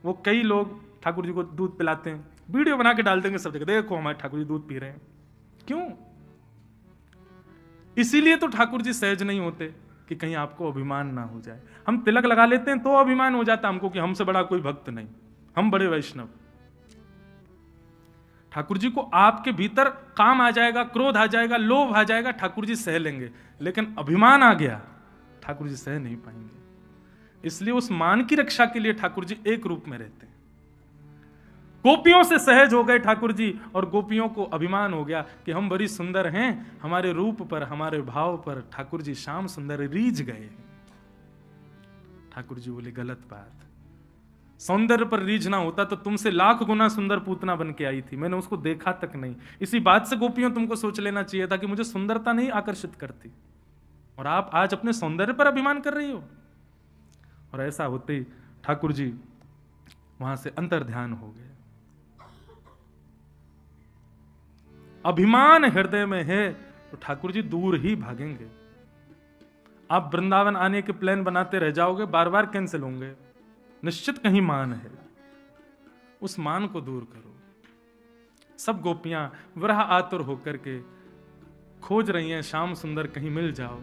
वो कई लोग ठाकुर जी को दूध पिलाते हैं, वीडियो बना के डाल देंगे सब जगह, देखो हमारे ठाकुर जी दूध पी रहे हैं। क्यों? इसीलिए तो ठाकुर जी सहज नहीं होते कि कहीं आपको अभिमान ना हो जाए। हम तिलक लगा लेते हैं तो अभिमान हो जाता हमको कि हमसे बड़ा कोई भक्त नहीं, हम बड़े वैष्णव। ठाकुर जी को आपके भीतर काम आ जाएगा, क्रोध आ जाएगा, लोभ आ जाएगा, ठाकुर जी सह लेंगे, लेकिन अभिमान आ गया ठाकुर जी सह नहीं पाएंगे। इसलिए उस मान की रक्षा के लिए ठाकुर जी एक रूप में रहते हैं। गोपियों से सहज हो गए ठाकुर जी, और गोपियों को अभिमान हो गया कि हम बड़ी सुंदर हैं, हमारे रूप पर, हमारे भाव पर ठाकुर जी श्याम सुंदर रीझ गए। ठाकुर जी बोले गलत बात, सौंदर्य पर रीझना होता तो तुमसे लाख गुना सुंदर पूतना बन के आई थी, मैंने उसको देखा तक नहीं। इसी बात से गोपियों तुमको सोच लेना चाहिए था कि मुझे सुंदरता नहीं आकर्षित करती, और आप आज अपने सौंदर्य पर अभिमान कर रही हो। और ऐसा होते ही ठाकुर जी वहां से अंतर ध्यान हो गए। अभिमान हृदय में है तो ठाकुर जी दूर ही भागेंगे। आप वृंदावन आने के प्लान बनाते रह जाओगे, बार बार कैंसिल होंगे। निश्चित कहीं मान है, उस मान को दूर करो। सब गोपियां विरह आतुर होकर के खोज रही हैं श्याम सुंदर कहीं मिल जाओ।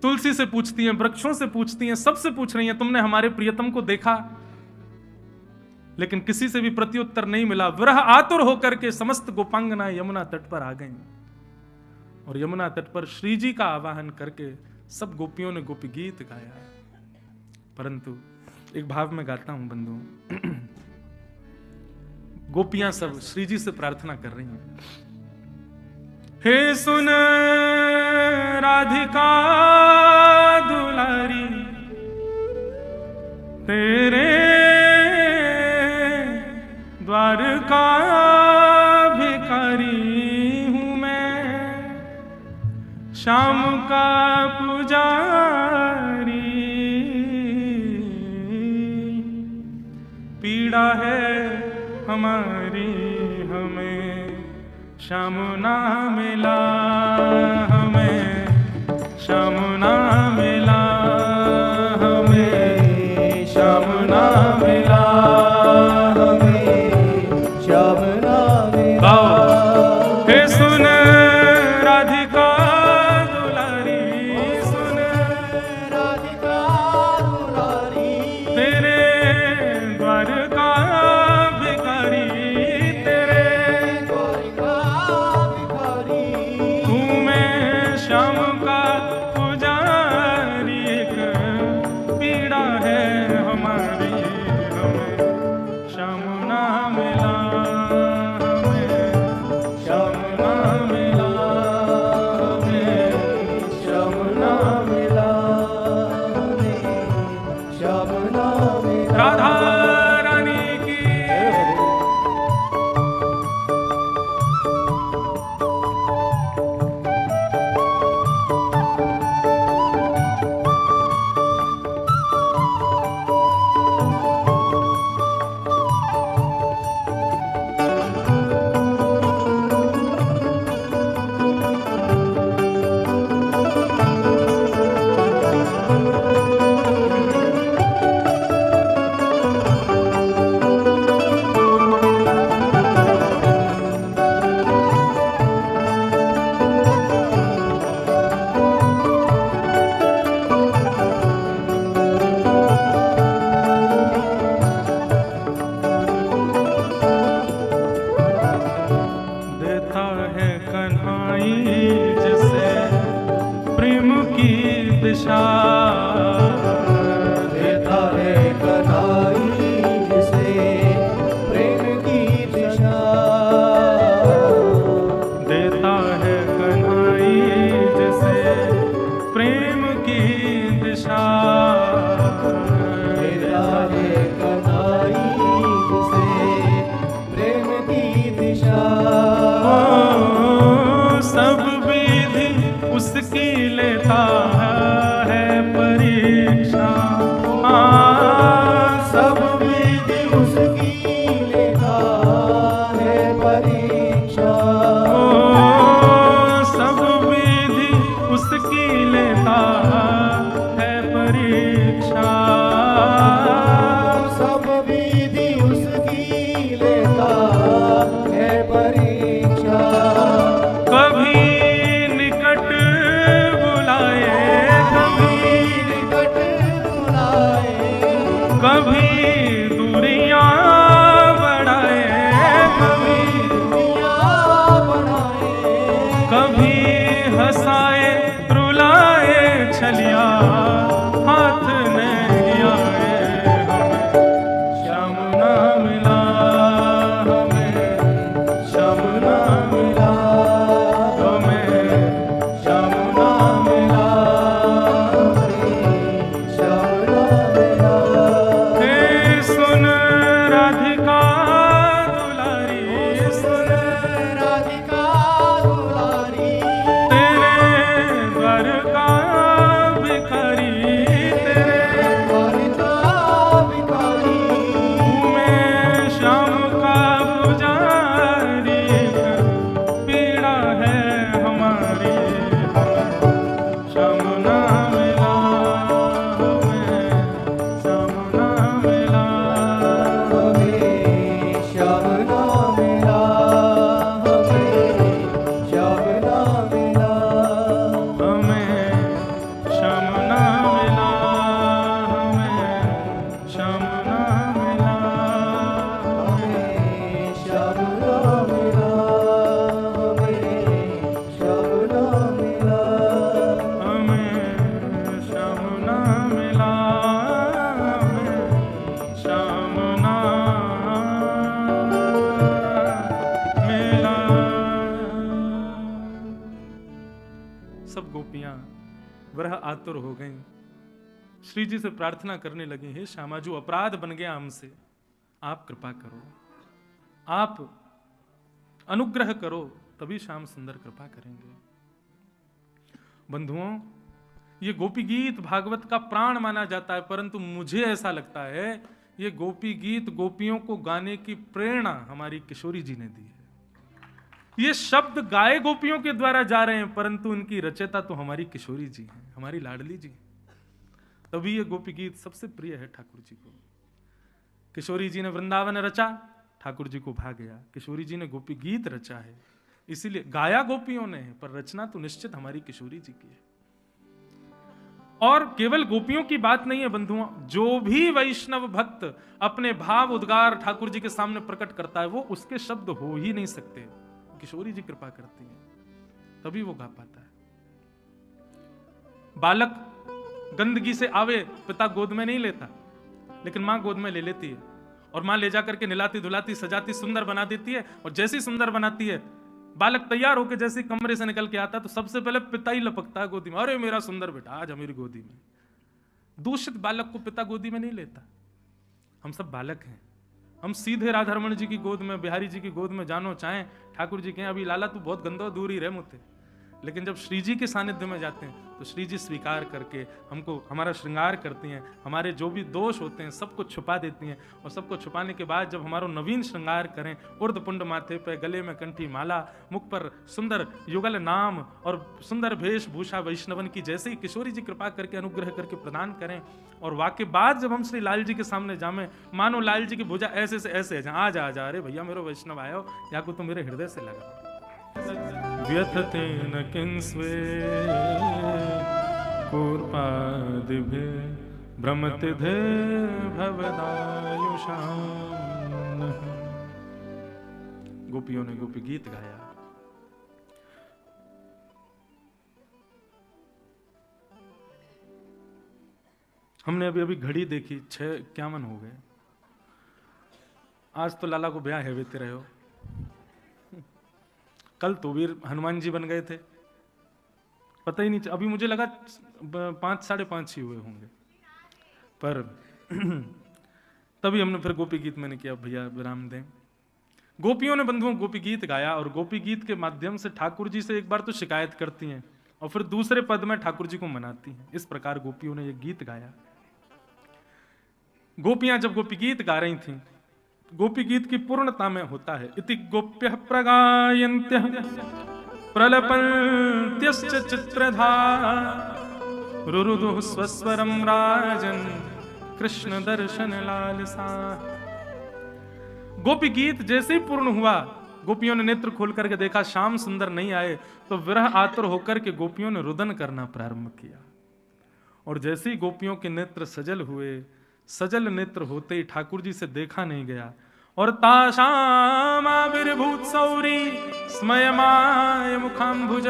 तुलसी से पूछती हैं, वृक्षों से पूछती हैं, सबसे पूछ रही हैं तुमने हमारे प्रियतम को देखा? लेकिन किसी से भी प्रत्युत्तर नहीं मिला। विरह आतुर होकर के समस्त गोपांगना यमुना तट पर आ गई, और यमुना तट पर श्री जी का आवाहन करके सब गोपियों ने गोपी गीत गाया। परंतु एक भाव में गाता हूं बंधुओं, गोपियां सब श्री जी से प्रार्थना कर रही हैं, हे सुन राधिका दुलारी, तेरे द्वारका भिखारी हूं मैं, श्याम का पुजारी, पीड़ा है हमारी हमें श्याम ना मिला, हमें श्याम ना मिला, हमें श्याम ना मिला, हमें श्याम ना मिला। हे सुन राधिका दुलारी, सुन राधिका दुलारी, तेरे द्वार का भिखारी, तेरे द्वार का भिखारी, तू मैं श्याम का पुजारी, एक पीड़ा है हमारी, हमें श्याम ना मिला, हमें श्याम ना मिला, हमें श्याम ना मिला। श्याम ना मिला। राधा रानी की देता है कन्हाई जिसे प्रेम की दिशा, देता है कन्हाई जिसे प्रेम की दिशा, देता है कन्हाई जिसे प्रेम की दिशा, देता है कन्हाई जिसे प्रेम की दिशा। सब विधि उसकी लेता है परीक्षा, सब विधि उसकी लेता है परीक्षा, सब विधि उसकी लेता है परीक्षा, सब विधि उसकी लेता है परीक्षा। कभी निकट बुलाए, कभी निकट बुलाए, कभी दूरियां बढ़ाए, कभी दुनिया बनाए, कभी हंसाए रुलाए, छलिया हाथ नहीं आए, हमें श्याम ना मिला, हमें श्याम ना मिला, हमें श्याम ना मिला। श्याम ना मिला। हे सुन राधिका दुलारी, सुन राधिका दुलारी, तेरे द्वार का भिखारी, तेरे द्वार का भिखारी, तू मैं श्याम का पुजारी, पीड़ा है हमारी, श्याम ना मिला, हमें श्याम ना मिला, हमें श्याम ना मिला, हमें श्याम ना मिला, हमें श्याम ना मिला, हमें श्याम ना मिला, हमें श्याम ना मिला, हमें श्याम ना मिला, हमें श्याम ना मिला, हमें श्याम ना मिला। सब गोपियां वह आतुर हो गईं, श्री जी से प्रार्थना करने लगी, हे श्यामा जो अपराध बन गया हमसे, आप कृपा करो, आप अनुग्रह करो, तभी श्याम सुंदर कृपा करेंगे। बंधुओं, ये गोपी गीत भागवत का प्राण माना जाता है, परंतु मुझे ऐसा लगता है ये गोपी गीत गोपियों को गाने की प्रेरणा हमारी किशोरी जी ने दी है। ये शब्द गाए गोपियों के द्वारा जा रहे हैं, परंतु इनकी रचयिता तो हमारी किशोरी जी हैं, हमारी लाडली जी। तभी ये गोपी गीत सबसे प्रिय है ठाकुर जी को। किशोरी जी ने वृंदावन रचा, ठाकुर जी को भा गया। किशोरी जी ने गोपी गीत रचा है, इसीलिए गाया गोपियों ने है, पर रचना तो निश्चित हमारी किशोरी जी की है। और केवल गोपियों की बात नहीं है बंधुओं, जो भी वैष्णव भक्त अपने भाव उद्गार ठाकुर जी के सामने प्रकट करता है, वो उसके शब्द हो ही नहीं सकते। किशोरी जी कृपा करती है, तभी वो गा पाता है। बालक गंदगी से आवे, पिता गोद में नहीं लेता, लेकिन मां गोद में ले लेती है, और मां ले जाकर के निलाती धुलाती सजाती सुंदर बना देती है। और जैसी सुंदर बनाती है, बालक तैयार होकर जैसे कमरे से निकल के आता, तो सबसे पहले पिता ही लपकता है गोदी में, अरे मेरा सुंदर बेटा आज मेरी गोदी में। दूषित बालक को पिता गोदी में नहीं लेता। हम सब बालक हैं, हम सीधे राधारमण जी की गोद में, बिहारी जी की गोद में जानो चाहें, ठाकुर जी कहें अभी लाला तू बहुत गंदा दूर ही रहे मुझसे। लेकिन जब श्री जी के सानिध्य में जाते हैं तो श्री जी स्वीकार करके हमको हमारा श्रृंगार करती हैं, हमारे जो भी दोष होते हैं सबको छुपा देती हैं। और सबको छुपाने के बाद जब हमारा नवीन श्रृंगार करें, उर्ध पुंड माथे पे, गले में कंठी माला, मुख पर सुंदर युगल नाम और सुंदर वेशभूषा वैष्णवन की, जैसे ही किशोरी जी कृपा करके अनुग्रह करके प्रदान करें, और वाक्य बाद जब हम श्री लाल जी के सामने जामें, मानो लाल जी की भुजा ऐसे से ऐसे आ जा अरे भैया मेरे वैष्णव आयो, या को तो मेरे हृदय से लगा। व्यथतेन किंस्वे कूर्पादिभिः भ्रमतिधे भवदायुषाम्। गोपियों ने गोपी गीत गाया। हमने अभी अभी घड़ी देखी, 6:51 हो गए। आज तो लाला को ब्याह है बेते रहे हो, कल तो वीर हनुमान जी बन गए थे, पता ही नहीं। अभी मुझे लगा 5 साढ़े 5 ही हुए होंगे, पर तभी हमने फिर गोपी गीत मैंने किया, भैया विराम दें। गोपियों ने बंधुओं गोपी गीत गाया, और गोपी गीत के माध्यम से ठाकुर जी से एक बार तो शिकायत करती हैं, और फिर दूसरे पद में ठाकुर जी को मनाती हैं। इस प्रकार गोपियों ने ये गीत गाया। गोपियां जब गोपी गीत गा रही थीं, गोपी गीत की पूर्णता में होता है इति गोप्यः प्रगायन्त्यः प्रलपन्त्यश्च चित्रधारा रुरुदुः स्वस्वरं राजन् कृष्ण दर्शन लालसा। गोपी गीत जैसे ही पूर्ण हुआ, गोपियों ने नेत्र खोल करके देखा श्याम सुंदर नहीं आए, तो विरह आतुर होकर के गोपियों ने रुदन करना प्रारंभ किया। और जैसे ही गोपियों के नेत्र सजल हुए, सजल नेत्र होते ही ठाकुर जी से देखा नहीं गया, और ताशामाविर्भूत सौरी स्मयमाय मुखाम्बुज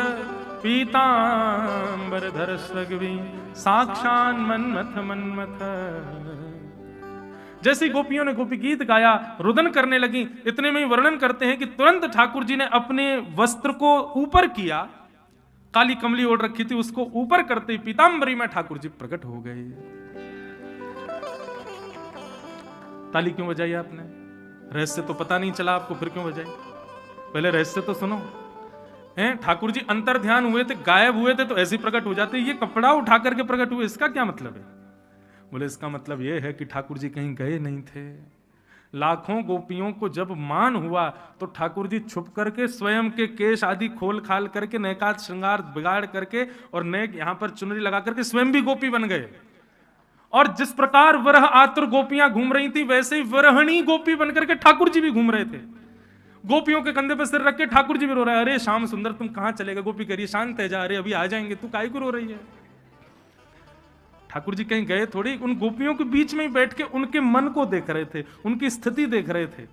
पीतांबर सगवी साक्षान मन्मथ मन्मथ। जैसी गोपियों ने गोपी गीत गाया, रुदन करने लगी। इतने में ही वर्णन करते हैं कि तुरंत ठाकुर जी ने अपने वस्त्र को ऊपर किया, काली कमली ओढ़ रखी थी, उसको ऊपर करते ही पीतांबरी में ठाकुर जी प्रकट हो गए। ताली क्यों बजाई आपने? रहस्य तो पता नहीं चला आपको, फिर क्यों बजाई? पहले रहस्य तो सुनो। हैं, ठाकुर जी अंतर ध्यान हुए थे, गायब हुए थे, तो ऐसे प्रकट हो जाते। ये कपड़ा उठा करके प्रकट हुए, इसका क्या मतलब है? बोले इसका मतलब ये है कि ठाकुर जी कहीं गए नहीं थे। लाखों गोपियों को जब मान हुआ, तो ठाकुर जी छुप करके स्वयं के केश आदि खोल खाल करके, नैकात श्रृंगार बिगाड़ करके, और नैक यहां पर चुनरी लगा करके स्वयं भी गोपी बन गए। और जिस प्रकार वरह आतुर गोपियां घूम रही थी, वैसे ही वरहणी गोपी बनकर के ठाकुर जी भी घूम रहे थे। गोपियों के कंधे पर सिर रख के ठाकुर जी भी रो रहे हैं, अरे श्याम सुंदर तुम कहां चलेगा? गोपी करिए शांत है जा, अरे अभी आ जाएंगे, तू काहे को रो रही है? ठाकुर जी कहीं गए थोड़ी, उन गोपियों के बीच में ही बैठ के उनके मन को देख रहे थे, उनकी स्थिति देख रहे थे।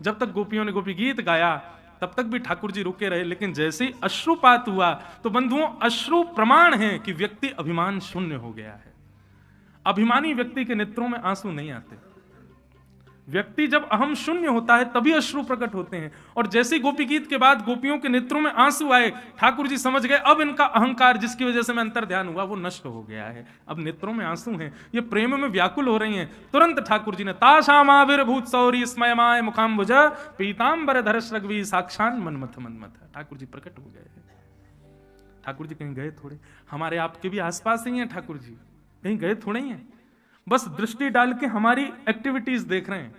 जब तक गोपियों ने गोपी गीत गाया, तब तक भी ठाकुर जी रुके रहे। लेकिन जैसे ही अश्रुपात हुआ, तो बंधुओं अश्रु प्रमाण है कि व्यक्ति अभिमान शून्य हो गया है। अभिमानी व्यक्ति के नेत्रों में आंसू नहीं आते। व्यक्ति जब अहम शून्य होता है, तभी अश्रु प्रकट होते हैं। और जैसे गोपी गीत के बाद गोपियों के नेत्रों में आंसू आए, ठाकुर जी समझ गए अब इनका अहंकार, जिसकी वजह से मैं अंतर ध्यान हुआ, वो नष्ट हो गया है। अब नेत्रों में आंसू हैं, ये प्रेम में व्याकुल हो रही हैं। तुरंत ठाकुर जी ने ताशामाविर्भूत सौरी स्मयमाय मुखाम्बुज पीतांबर धरश्रग्वी साक्षान मन्मथ मन्मथ। ठाकुर जी प्रकट हो गए। ठाकुर जी कहीं गए थोड़े, हमारे आपके भी आसपास ही हैं ठाकुर जी, कहीं गए थोड़े ही हैं। बस दृष्टि डाल के हमारी एक्टिविटीज देख रहे हैं।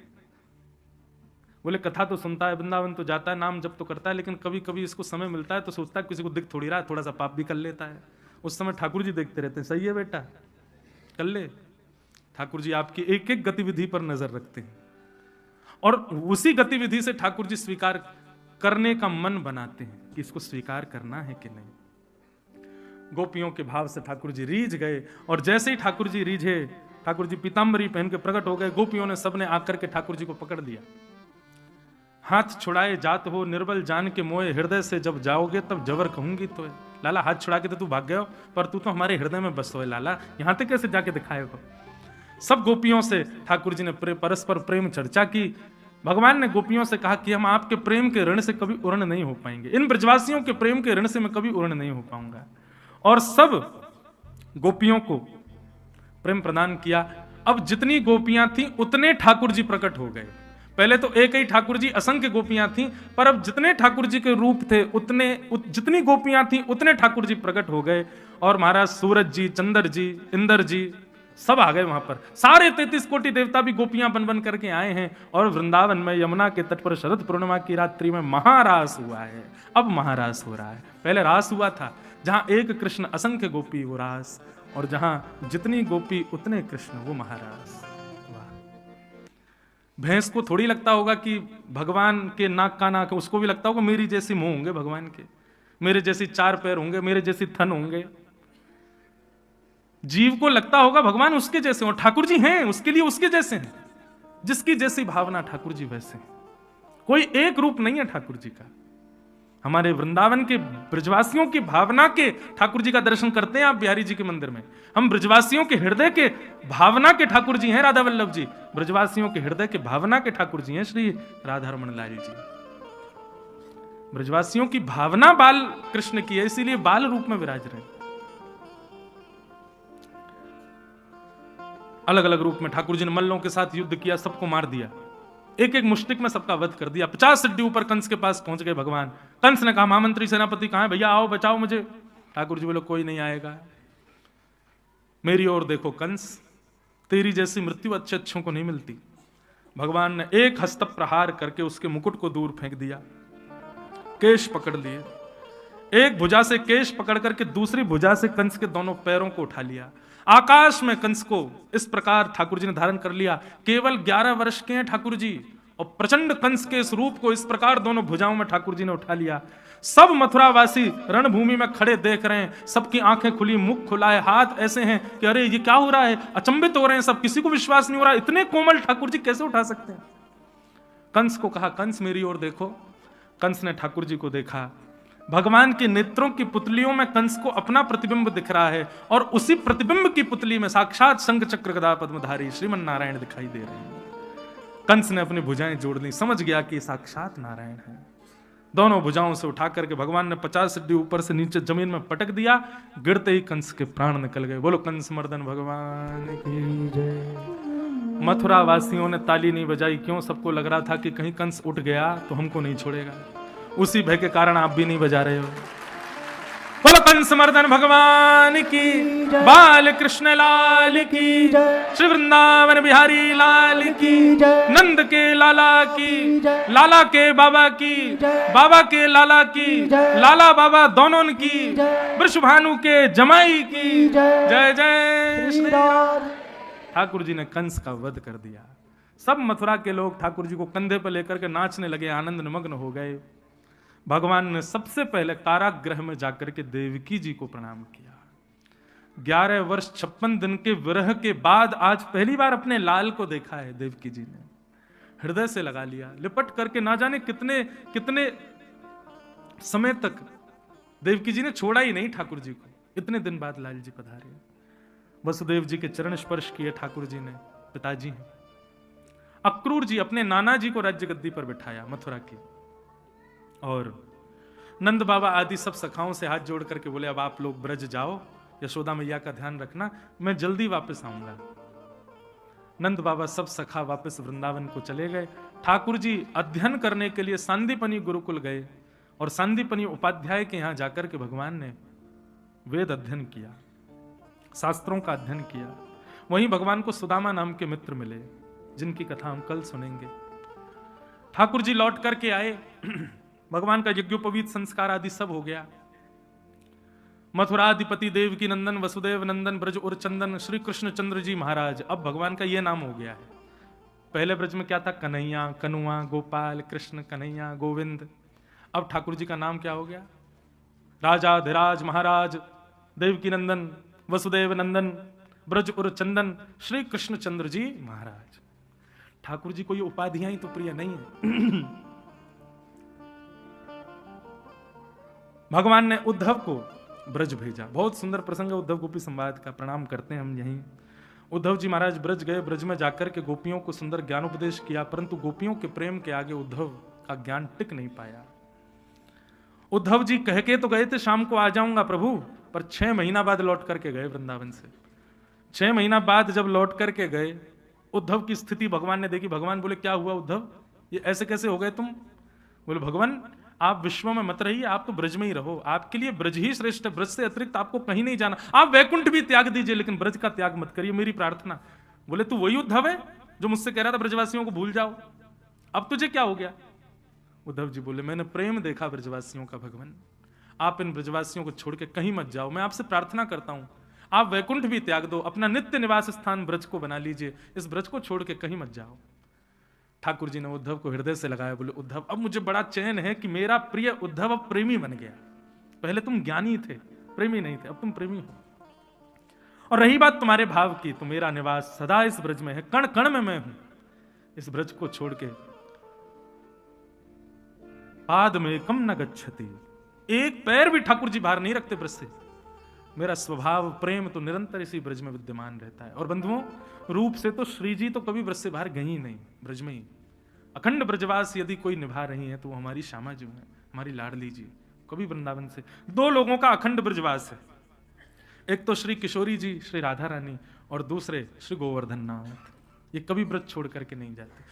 बोले कथा तो सुनता है, वृंदावन तो जाता है, नाम जप तो करता है, लेकिन कभी कभी इसको समय मिलता है तो सोचता है किसी को दिख थोड़ी रहा है, थोड़ा सा पाप भी कर लेता है। उस समय ठाकुर जी देखते रहते हैं, सही है बेटा कर ले। ठाकुर जी आपकी एक एक गतिविधि पर नजर रखते हैं और उसी गतिविधि से ठाकुर जी स्वीकार करने का मन बनाते हैं कि इसको स्वीकार करना है कि नहीं। गोपियों के भाव से ठाकुर जी रीझ गए और जैसे ही ठाकुर जी रीझे, ठाकुर जी पीताम्बरी पहन के प्रकट हो गए। गोपियों ने सबने आकर के ठाकुर जी को पकड़ लिया। हाथ छुड़ाए जात हो निर्बल जान के मोए, हृदय से जब जाओगे तब जबर कहूंगी तो। लाला हाथ छुड़ा के तो तू भाग गया हो, पर तू तो हमारे हृदय में बस हो लाला, यहां तक कैसे जाके दिखाएगा। सब गोपियों से ठाकुर जी ने परस्पर प्रेम चर्चा की। भगवान ने गोपियों से कहा कि हम आपके प्रेम के ऋण से कभी उर्ण नहीं हो पाएंगे, इन ब्रजवासियों के प्रेम के ऋण से मैं कभी उर्ण नहीं हो पाऊंगा। और सब गोपियों को प्रेम प्रदान किया। अब जितनी गोपियां थीं उतने ठाकुर जी प्रकट हो गए। पहले तो एक ही ठाकुर जी, असंख्य गोपियां थीं, पर अब जितने ठाकुर जी के रूप थे उतने जितनी गोपियां थीं उतने ठाकुर जी प्रकट हो गए। और महाराज सूरज जी, चंद्र जी, इंद्र जी सब आ गए वहां पर। सारे 33 कोटि देवता भी गोपियां बन बन करके आए हैं। और वृंदावन में यमुना के तट पर शरद पूर्णिमा की रात्रि में महारास हुआ है। अब महारास हो रहा है। पहले रास हुआ था जहां एक कृष्ण असंख्य गोपी वो रास, और जहां जितनी गोपी उतने कृष्ण वो महारास। भैंस को थोड़ी लगता होगा कि भगवान के नाक का नाक है, उसको भी लगता होगा मेरी जैसी मुंह होंगे भगवान के, मेरे जैसी 4 पैर होंगे, मेरे जैसी थन होंगे। जीव को लगता होगा भगवान उसके जैसे हो, ठाकुर जी हैं उसके लिए उसके जैसे हैं। जिसकी जैसी भावना ठाकुर जी वैसे हैं। कोई एक रूप नहीं है ठाकुर जी का। हमारे वृंदावन के ब्रजवासियों की भावना के ठाकुर जी का दर्शन करते हैं आप बिहारी जी के मंदिर में। हम ब्रजवासियों के हृदय के भावना के ठाकुर जी हैं राधा वल्लभ जी। ब्रजवासियों के हृदय के भावना के ठाकुर जी हैं श्री राधा रमण लाल जी। ब्रजवासियों की भावना बाल कृष्ण की है, इसीलिए बाल रूप में विराज रहे। अलग अलग रूप में ठाकुर जी ने मल्लों के साथ युद्ध किया, सबको मार दिया, एक एक मुष्टिक में सबका वध कर दिया। 50 सिद्धि ऊपर कंस के पास पहुंच गए भगवान। कंस ने कहा महामंत्री सेनापति कहां है, भैया आओ बचाओ मुझे। ठाकुर जी बोले कोई नहीं आएगा, मेरी ओर देखो कंस, तेरी जैसी मृत्यु अच्छे अच्छों को नहीं मिलती। भगवान ने एक हस्त प्रहार करके उसके मुकुट को दूर फेंक दिया, केश पकड़ लिए, एक भुजा से केश पकड़ करके दूसरी भुजा से कंस के दोनों पैरों को उठा लिया। आकाश में कंस को इस प्रकार ठाकुर जी ने धारण कर लिया। केवल 11 वर्ष के हैं ठाकुर जी, और प्रचंड कंस के इस रूप को इस प्रकार दोनों भुजाओं में ठाकुर जी ने उठा लिया। सब मथुरावासी रणभूमि में खड़े देख रहे हैं, सबकी आंखें खुली, मुख खुला है, हाथ ऐसे हैं कि अरे ये क्या हो रहा है, अचंभित हो रहे हैं सब, किसी को विश्वास नहीं हो रहा इतने कोमल ठाकुर जी कैसे उठा सकते हैं। कंस को कहा कंस मेरी ओर देखो। कंस ने ठाकुर जी को देखा। भगवान के नेत्रों की पुतलियों में कंस को अपना प्रतिबिंब दिख रहा है, और उसी प्रतिबिंब की पुतली में साक्षात शंख चक्र गदा पद्मधारी श्रीमन नारायण दिखाई दे रहे हैं। कंस ने अपनी भुजाएं जोड़ ली, समझ गया कि साक्षात नारायण है। दोनों भुजाओं से उठा करके भगवान ने 50 सिद्धि ऊपर से नीचे जमीन में पटक दिया। गिरते ही कंस के प्राण निकल गए। बोलो कंस मर्दन भगवान की जय। मथुरा वासियों ने ताली नहीं बजाई, क्यों? सबको लग रहा था कि कहीं कंस उठ गया तो हमको नहीं छोड़ेगा। उसी भय के कारण आप भी नहीं बजा रहे हो। बोलो कंस मर्दन भगवान की, बाल कृष्ण लाल की, श्री वृंदावन बिहारी लाल की, नंद के लाला की, लाला के बाबा की, बाबा के लाला की, लाला बाबा दोनों की, वृषभानु के जमाई की जय जय श्री राम। ठाकुर जी ने कंस का वध कर दिया। सब मथुरा के लोग ठाकुर जी को कंधे पर लेकर के नाचने लगे, आनंद निमग्न हो गए। भगवान ने सबसे पहले कारागृह में जाकर के देवकी जी को प्रणाम किया। 11 वर्ष 56 दिन के विरह के बाद आज पहली बार अपने लाल को देखा है देवकी जी ने। हृदय से लगा लिया, लिपट करके, ना जाने कितने कितने समय तक देवकी जी ने छोड़ा ही नहीं ठाकुर जी को। इतने दिन बाद लाल जी पधारे। वसुदेव जी के चरण स्पर्श किए ठाकुर जी ने, पिताजी हैं। अक्रूर जी अपने नाना जी को राज्य गद्दी पर बिठाया मथुरा की, और नंद बाबा आदि सब सखाओं से हाथ जोड़ करके बोले अब आप लोग ब्रज जाओ, यशोदा मैया का ध्यान रखना, मैं जल्दी वापस आऊंगा। नंद बाबा सब सखा वापस वृंदावन को चले गए। ठाकुर जी अध्ययन करने के लिए सांदीपनी गुरुकुल गए, और सांदीपनी उपाध्याय के यहां जाकर के भगवान ने वेद अध्ययन किया, शास्त्रों का अध्ययन किया। वहीं भगवान को सुदामा नाम के मित्र मिले, जिनकी कथा हम कल सुनेंगे। ठाकुर जी लौट करके आए, भगवान का यज्ञोपवीत संस्कार आदि सब हो गया। मथुराधिपति देव की नंदन वसुदेव नंदन ब्रज और चंदन श्री कृष्ण चंद्र जी महाराज, अब भगवान का यह नाम हो गया है। पहले ब्रज में क्या था? कन्हैया, कनुआ, गोपाल, कृष्ण, कन्हैया, गोविंद। अब ठाकुर जी का नाम क्या हो गया? राजा धीराज महाराज, देवकी नंदन, वसुदेव नंदन, ब्रज और चंदन, श्री कृष्ण चंद्र जी महाराज। ठाकुर जी को ये उपाधियां ही तो प्रिय नहीं है। भगवान ने उद्धव को ब्रज भेजा। बहुत सुंदर प्रसंग है उद्धव गोपी संवाद का, प्रणाम करते हैं हम यहीं। उद्धव जी महाराज ब्रज गए, ब्रज में जाकर के गोपियों को सुंदर ज्ञानोपदेश किया, परंतु गोपियों के प्रेम के आगे उद्धव का ज्ञान टिक नहीं पाया। उद्धव जी कह के तो गए थे शाम को आ जाऊंगा प्रभु, पर 6 महीना बाद लौट करके गए वृंदावन से। 6 महीना बाद जब लौट करके गए, उद्धव की स्थिति भगवान ने देखी। भगवान बोले क्या हुआ उद्धव, ये ऐसे कैसे हो गए तुम? बोले भगवान आप विश्व में मत रहिए, आप तो ब्रज में ही रहो, आपके लिए ब्रज ही श्रेष्ठ है, ब्रज से अतिरिक्त आपको कहीं नहीं जाना। आप वैकुंठ भी त्याग दीजिए लेकिन ब्रज का त्याग मत करिए, मेरी प्रार्थना। बोले तू वही उद्धव है जो मुझसे कह रहा था ब्रजवासियों को भूल जाओ, अब तुझे क्या हो गया? उद्धव जी बोले मैंने प्रेम देखा ब्रजवासियों का भगवान, आप इन ब्रजवासियों को छोड़ के कहीं मत जाओ, मैं आपसे प्रार्थना करता हूं, आप वैकुंठ भी त्याग दो, अपना नित्य निवास स्थान ब्रज को बना लीजिए, इस ब्रज को छोड़ के कहीं मत जाओ। ठाकुर जी ने उद्धव को हृदय से लगाया, बोले उद्धव अब मुझे बड़ा चैन है कि मेरा प्रिय उद्धव अब प्रेमी बन गया। पहले तुम ज्ञानी थे, प्रेमी नहीं थे, अब तुम प्रेमी हो। और रही बात तुम्हारे भाव की, तो मेरा निवास सदा इस ब्रज में है, कण कण में मैं हूं। इस ब्रज को छोड़ के पाद में कम न गच्छति, एक पैर भी ठाकुर जी बाहर नहीं रखते ब्रज से। मेरा स्वभाव प्रेम तो निरंतर इसी ब्रज में विद्यमान रहता है। और बंधुओं रूप से तो श्री जी तो कभी ब्रज से बाहर गई ही नहीं, ब्रज में ही अखंड ब्रजवास यदि कोई निभा रही है तो वो हमारी श्यामा जी है, हमारी लाडली जी। कभी वृंदावन से 2 लोगों का अखंड ब्रजवास है, एक तो श्री किशोरी जी श्री राधा रानी, और दूसरे श्री गोवर्धन नाथ। ये कभी ब्रज छोड़ करके नहीं जाते।